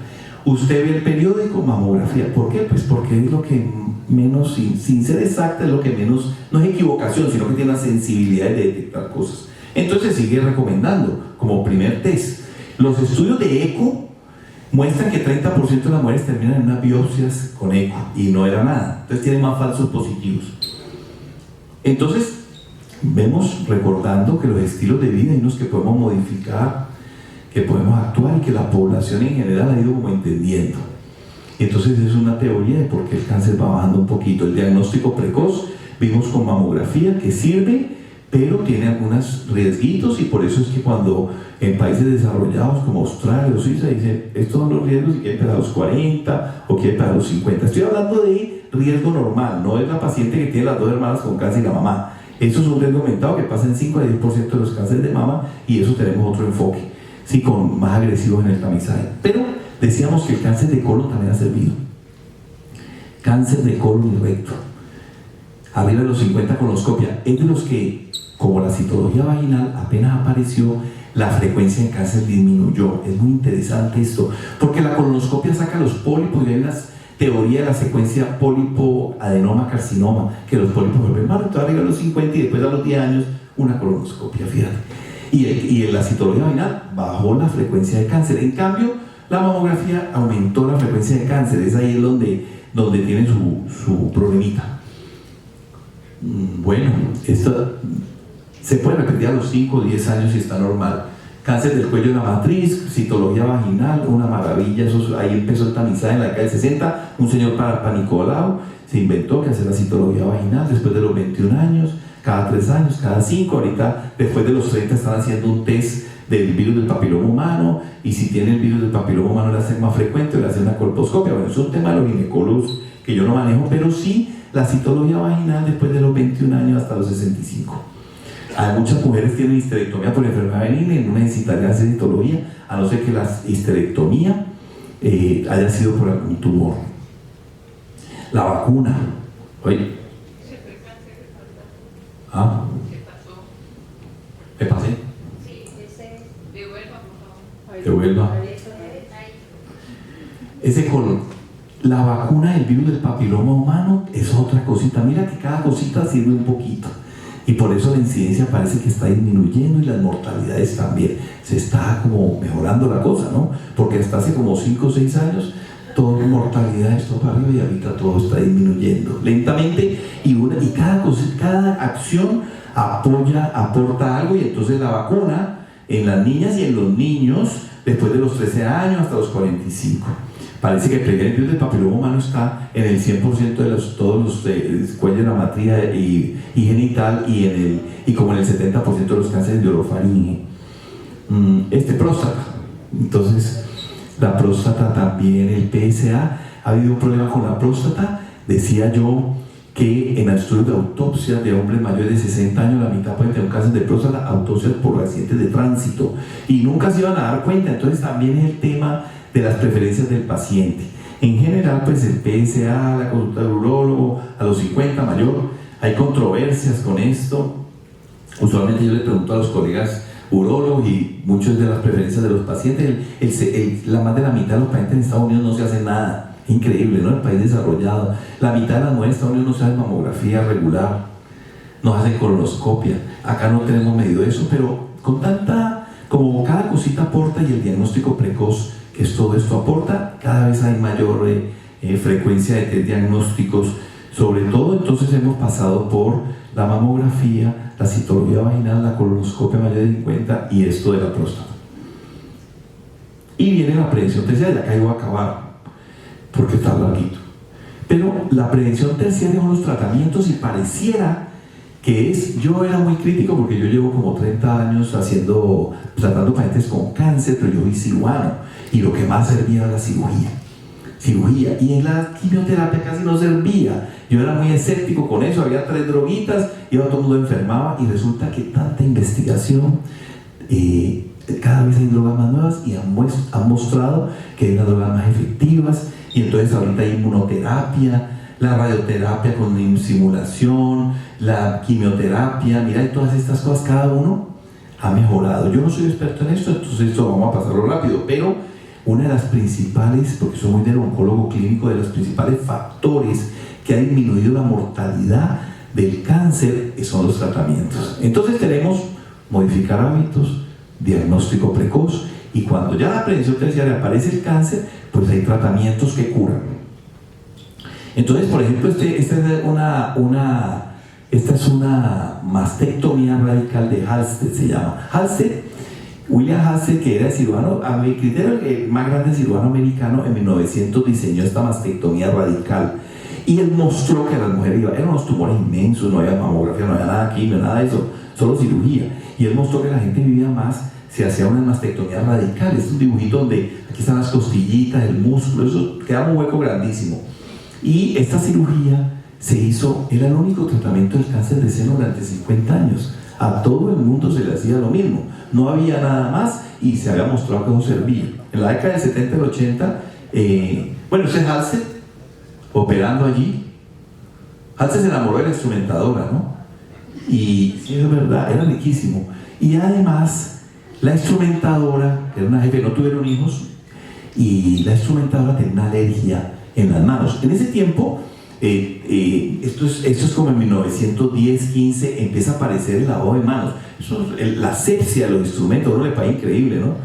usted ve el periódico, mamografía. ¿Por qué? Pues porque es lo que menos, sin ser exacta, es lo que menos, no es equivocación, sino que tiene la sensibilidad de detectar cosas. Entonces sigue recomendando como primer test. Los estudios de eco muestran que 30% de las mujeres terminan en unas biopsias con eco y no era nada. Entonces tienen más falsos positivos. Entonces vemos, recordando que los estilos de vida hay unos que podemos modificar, que podemos actuar y que la población en general ha ido como entendiendo. Entonces es una teoría de por qué el cáncer va bajando un poquito. El diagnóstico precoz vimos con mamografía que sirve, pero tiene algunos riesguitos, y por eso es que cuando en países desarrollados como Australia o Suiza dicen estos son los riesgos y quieren para los 40 o quieren para los 50. Estoy hablando de riesgo normal, no es la paciente que tiene las 2 hermanas con cáncer y la mamá. Eso es un riesgo aumentado que pasa en 5 a 10% de los cánceres de mama, y eso tenemos otro enfoque, sí, con más agresivos en el tamizaje. Pero decíamos que el cáncer de colon también ha servido. Cáncer de colon y recto, arriba de los 50 colonoscopia, es de los que, como la citología vaginal apenas apareció, la frecuencia de cáncer disminuyó. Es muy interesante esto, porque la colonoscopia saca los pólipos, y hay una teoría de la secuencia pólipo, adenoma, carcinoma, que los pólipos vuelven mal. Entonces arriba de los 50 y después a los 10 años una colonoscopia, fíjate. Y en la citología vaginal bajó la frecuencia de cáncer. En cambio, la mamografía aumentó la frecuencia de cáncer. Es ahí donde tiene su problemita. Bueno, esto se puede repetir a los 5 o 10 años si está normal. Cáncer del cuello de la matriz, citología vaginal, una maravilla. Ahí empezó el tamizaje en la década del 60. Un señor Panicolao se inventó que hacer la citología vaginal después de los 21 años, cada 3 años, cada 5. Ahorita, después de los 30, están haciendo un test del virus del papiloma humano, y si tiene el virus del papiloma humano le hacen más frecuente, le hacen una colposcopia. Bueno, es un tema de los ginecólogos que yo no manejo, pero sí la citología vaginal después de los 21 años hasta los 65. Hay muchas mujeres que tienen histerectomía por enfermedad benigna y no necesitarían hacer citología, a no ser que la histerectomía haya sido por algún tumor. La vacuna, oye, ¿ah? ¿Qué pasé? De Huelva. Ese color. La vacuna del virus del papiloma humano es otra cosita. Mira que cada cosita sirve un poquito. Y por eso la incidencia parece que está disminuyendo, y las mortalidades también. Se está como mejorando la cosa, ¿no? Porque hasta hace como 5 o 6 años, toda mortalidad esto para arriba, y ahorita todo está disminuyendo lentamente. Y cada acción aporta algo, y entonces la vacuna en las niñas y en los niños después de los 13 años hasta los 45. Parece que el virus del papiloma humano está en el 100% de todos los cuellos de la matriz y genital, y como en el 70% de los cánceres de orofaringe. Próstata. Entonces, la próstata también, el PSA, ha habido un problema con la próstata. Decía yo que en estudios de autopsias de hombres mayores de 60 años, la mitad pueden tener un cáncer de próstata, autopsias por accidentes de tránsito, y nunca se iban a dar cuenta. Entonces también es el tema de las preferencias del paciente. En general, pues el PSA, la consulta del urólogo, a los 50 mayor, hay controversias con esto. Usualmente yo le pregunto a los colegas urólogos y muchas de las preferencias de los pacientes, la más de la mitad de los pacientes en Estados Unidos no se hace nada. Increíble, ¿no? El país desarrollado. La mitad de las mujeres de Estados Unidos no se hace mamografía regular, no hacen colonoscopia. Acá no tenemos medido eso, pero con tanta, como cada cosita aporta, y el diagnóstico precoz, que es todo esto aporta, cada vez hay mayor frecuencia de diagnósticos. Sobre todo, entonces hemos pasado por la mamografía, la citología vaginal, la colonoscopia mayor de 50 y esto de la próstata. Y viene la prevención terciaria, acá iba a acabar, porque está larguito. Pero la prevención terciaria son los tratamientos, y pareciera que es, yo era muy crítico porque yo llevo como 30 años tratando pacientes con cáncer, pero yo soy cirujano, y lo que más servía era la cirugía, y en la quimioterapia casi no servía. Yo era muy escéptico con eso, había 3 droguitas, iba todo el mundo enfermaba, y resulta que tanta investigación, cada vez hay drogas más nuevas y han mostrado que hay unas drogas más efectivas. Y entonces ahorita hay inmunoterapia, la radioterapia con simulación, la quimioterapia, mira, y todas estas cosas, cada uno ha mejorado. Yo no soy experto en esto, entonces esto vamos a pasarlo rápido, pero una de las principales, porque soy muy del oncólogo clínico, de los principales factores que ha disminuido la mortalidad del cáncer son los tratamientos. Entonces tenemos modificar hábitos, diagnóstico precoz, y cuando ya la prevención terciaria aparece el cáncer, pues hay tratamientos que curan. Entonces, por ejemplo, esta es una mastectomía radical de Halsted, se llama. William Halsted, que era cirujano, a mi criterio el más grande cirujano americano, en 1900 diseñó esta mastectomía radical. Y él mostró que a las mujeres eran unos tumores inmensos, no había mamografía, no había nada quimio, nada de eso, solo cirugía. Y él mostró que la gente vivía más, se hacía una mastectomía radical. Es un dibujito donde aquí están las costillitas, el músculo, eso quedaba un hueco grandísimo. Y esta cirugía se hizo, era el único tratamiento del cáncer de seno durante 50 años. A todo el mundo se le hacía lo mismo, no había nada más, y se había mostrado que no servía. En la década del 70 y el 80, bueno, ese Halsted, operando allí, Halsted se enamoró de la instrumentadora, ¿no? Y sí, es verdad, era riquísimo. Y además, la instrumentadora, que era una jefe, no tuvieron hijos, y la instrumentadora tenía una alergia en las manos. En ese tiempo, esto es como en 1910, 15, empieza a aparecer el lavado de manos. La asepsia de los instrumentos, ¿no? Le parece increíble, ¿no?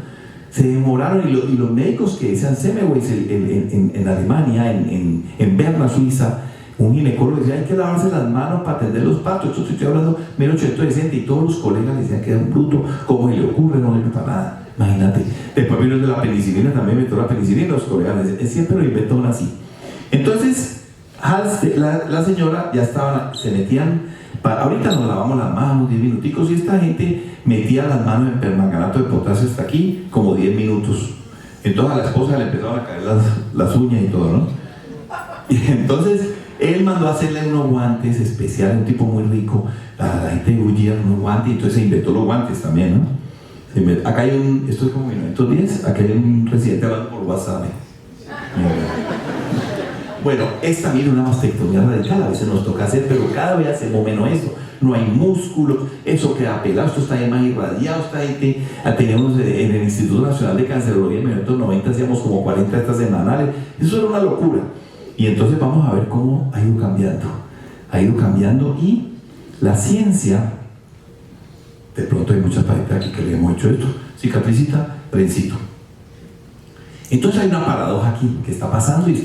Se demoraron, y los médicos que decían Semmelweis en Alemania, en Berna, Suiza, un ginecólogo decía: hay que lavarse las manos para atender los partos. Esto estoy hablando 1860, y todos los colegas le decían que era un bruto, ¿cómo le ocurre? No le para nada. Imagínate. Después vino el de la penicilina, también inventó la penicilina, los colegas le decían, siempre lo inventó así. Entonces, la señora ya estaba, se metían, ahorita nos lavamos las manos 10 minuticos, y esta gente metía las manos en permanganato de potasio hasta aquí, como 10 minutos. Entonces a la esposa le empezaron a caer las uñas y todo, ¿no? Y entonces él mandó a hacerle unos guantes especiales, un tipo muy rico, la gente de Goodyear, unos guantes, y entonces se inventó los guantes también, ¿no? Acá hay esto es como 1910, acá hay un residente hablando por WhatsApp. Bueno, esta viene una mastectomía radical, a veces nos toca hacer, pero cada vez hacemos menos eso. No hay músculo, eso queda pelado, esto está más irradiado. Esta gente, teníamos en el Instituto Nacional de Cancerología en 1990, hacíamos como 40 estas semanales, eso era una locura. Y entonces vamos a ver cómo ha ido cambiando, y la ciencia, de pronto hay muchas pacientes aquí que le hemos hecho esto, cicatricita, prencito. Entonces hay una paradoja aquí que está pasando y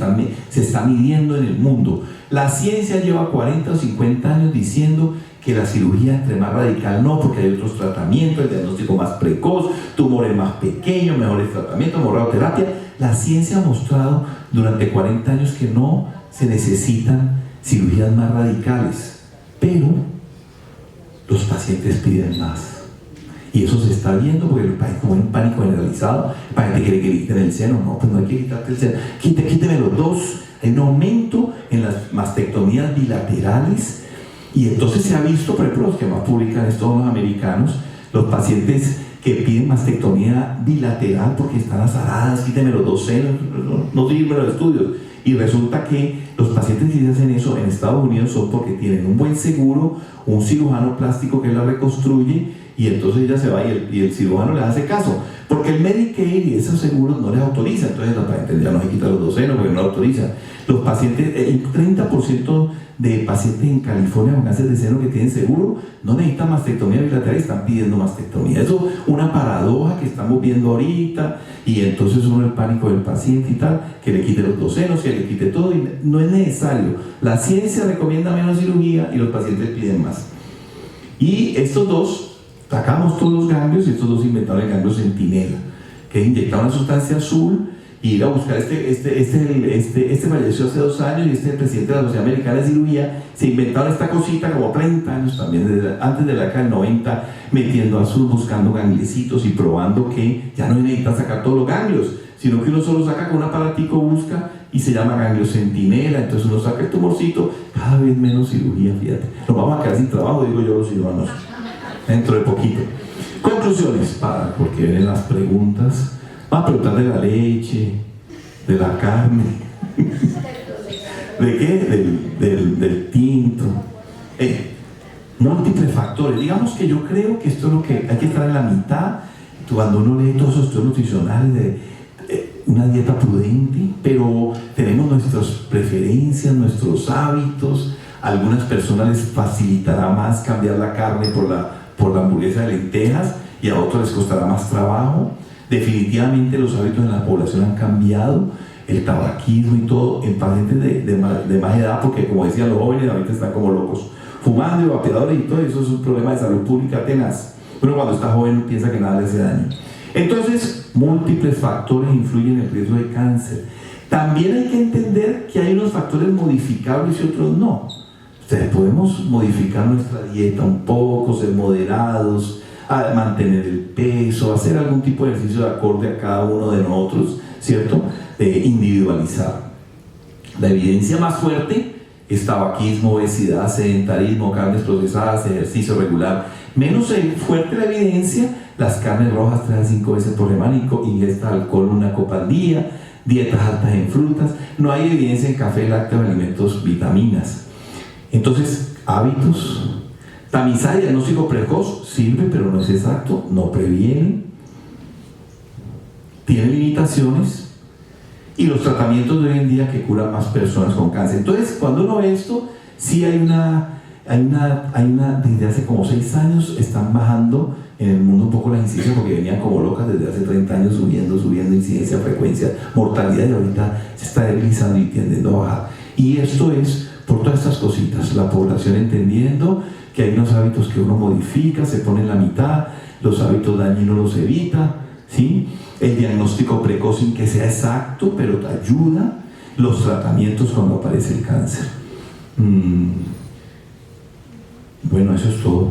se está midiendo en el mundo. La ciencia lleva 40 o 50 años diciendo que la cirugía entre más radical no, porque hay otros tratamientos, el diagnóstico más precoz, tumores más pequeños, mejores tratamientos, radioterapia. La ciencia ha mostrado durante 40 años que no se necesitan cirugías más radicales, pero los pacientes piden más. Y eso se está viendo porque hay como un pánico generalizado. La gente quiere que le quiten el seno. No, pues no hay que quitarte el seno. Quíteme los dos. Hay un aumento en las mastectomías bilaterales, y entonces se ha visto, por ejemplo, los que más publican esto, los americanos, los pacientes que piden mastectomía bilateral porque están azaradas, quíteme los dos senos, no sirven los estudios. Y resulta que los pacientes que hacen eso en Estados Unidos son porque tienen un buen seguro, un cirujano plástico que la reconstruye, y entonces ella se va y el cirujano le hace caso. Porque el Medicaid y esos seguros no les autorizan, entonces los pacientes ya no se quitan los dos senos porque no lo autorizan. Los pacientes, el 30% de pacientes en California con cáncer de seno que tienen seguro no necesitan mastectomía bilateral, están pidiendo mastectomía. Eso es una paradoja que estamos viendo ahorita, y entonces uno el pánico del paciente y tal, que le quite los dos senos, que le quite todo, y no es necesario. La ciencia recomienda menos cirugía y los pacientes piden más. Y estos dos, sacamos todos los ganglios, y estos dos inventaron el ganglio centinela, que es inyectar una sustancia azul y ir a buscar este falleció hace 2 años, y este es el presidente de la Sociedad Americana de Cirugía. Se inventaron esta cosita como 30 años también, antes de la década del 90, metiendo azul, buscando gangliecitos y probando que ya no necesita sacar todos los ganglios, sino que uno solo saca con un aparatico, busca, y se llama ganglio centinela. Entonces uno saca el tumorcito, cada vez menos cirugía, fíjate. Nos vamos a quedar sin trabajo, digo yo, los cirujanos, dentro de poquito. Conclusiones, porque vienen las preguntas. Vamos a preguntar de la leche, de la carne, ¿de qué? Del tinto. Múltiples factores. Digamos que yo creo que esto es lo que hay que estar en la mitad, cuando uno lee todos esos estudios nutricionales de una dieta prudente, pero tenemos nuestras preferencias, nuestros hábitos. A algunas personas les facilitará más cambiar la carne por la hamburguesa de lentejas, y a otros les costará más trabajo. Definitivamente los hábitos en la población han cambiado, el tabaquismo y todo, en pacientes de más edad, porque como decían los jóvenes, ahorita están como locos, fumando y vapeadores y todo eso. Es un problema de salud pública tenaz. Pero cuando está joven piensa que nada le hace daño. Entonces, múltiples factores influyen en el riesgo de cáncer. También hay que entender que hay unos factores modificables y otros no. O sea, podemos modificar nuestra dieta un poco, ser moderados, a mantener el peso, hacer algún tipo de ejercicio de acorde a cada uno de nosotros, ¿cierto? Individualizar. La evidencia más fuerte es tabaquismo, obesidad, sedentarismo, carnes procesadas, ejercicio regular. Menos fuerte la evidencia, las carnes rojas 3 a 5 veces por semana, ingesta de alcohol 1 copa al día, dietas altas en frutas. No hay evidencia en café, lácteos, alimentos, vitaminas. Entonces, hábitos. Tamizaje diagnóstico precoz sirve, pero no es exacto, no previene, tiene limitaciones, y los tratamientos de hoy en día que curan más personas con cáncer. Entonces, cuando uno ve esto, sí hay una desde hace como 6 años están bajando en el mundo un poco las incidencias, porque venían como locas desde hace 30 años subiendo incidencia, frecuencia, mortalidad, y ahorita se está debilizando y tendiendo a bajar. Y esto es por todas estas cositas, la población entendiendo que hay unos hábitos que uno modifica, se pone en la mitad, los hábitos dañinos los evita, ¿sí? El diagnóstico precoz sin que sea exacto, pero te ayuda, los tratamientos cuando aparece el cáncer. Bueno, eso es todo.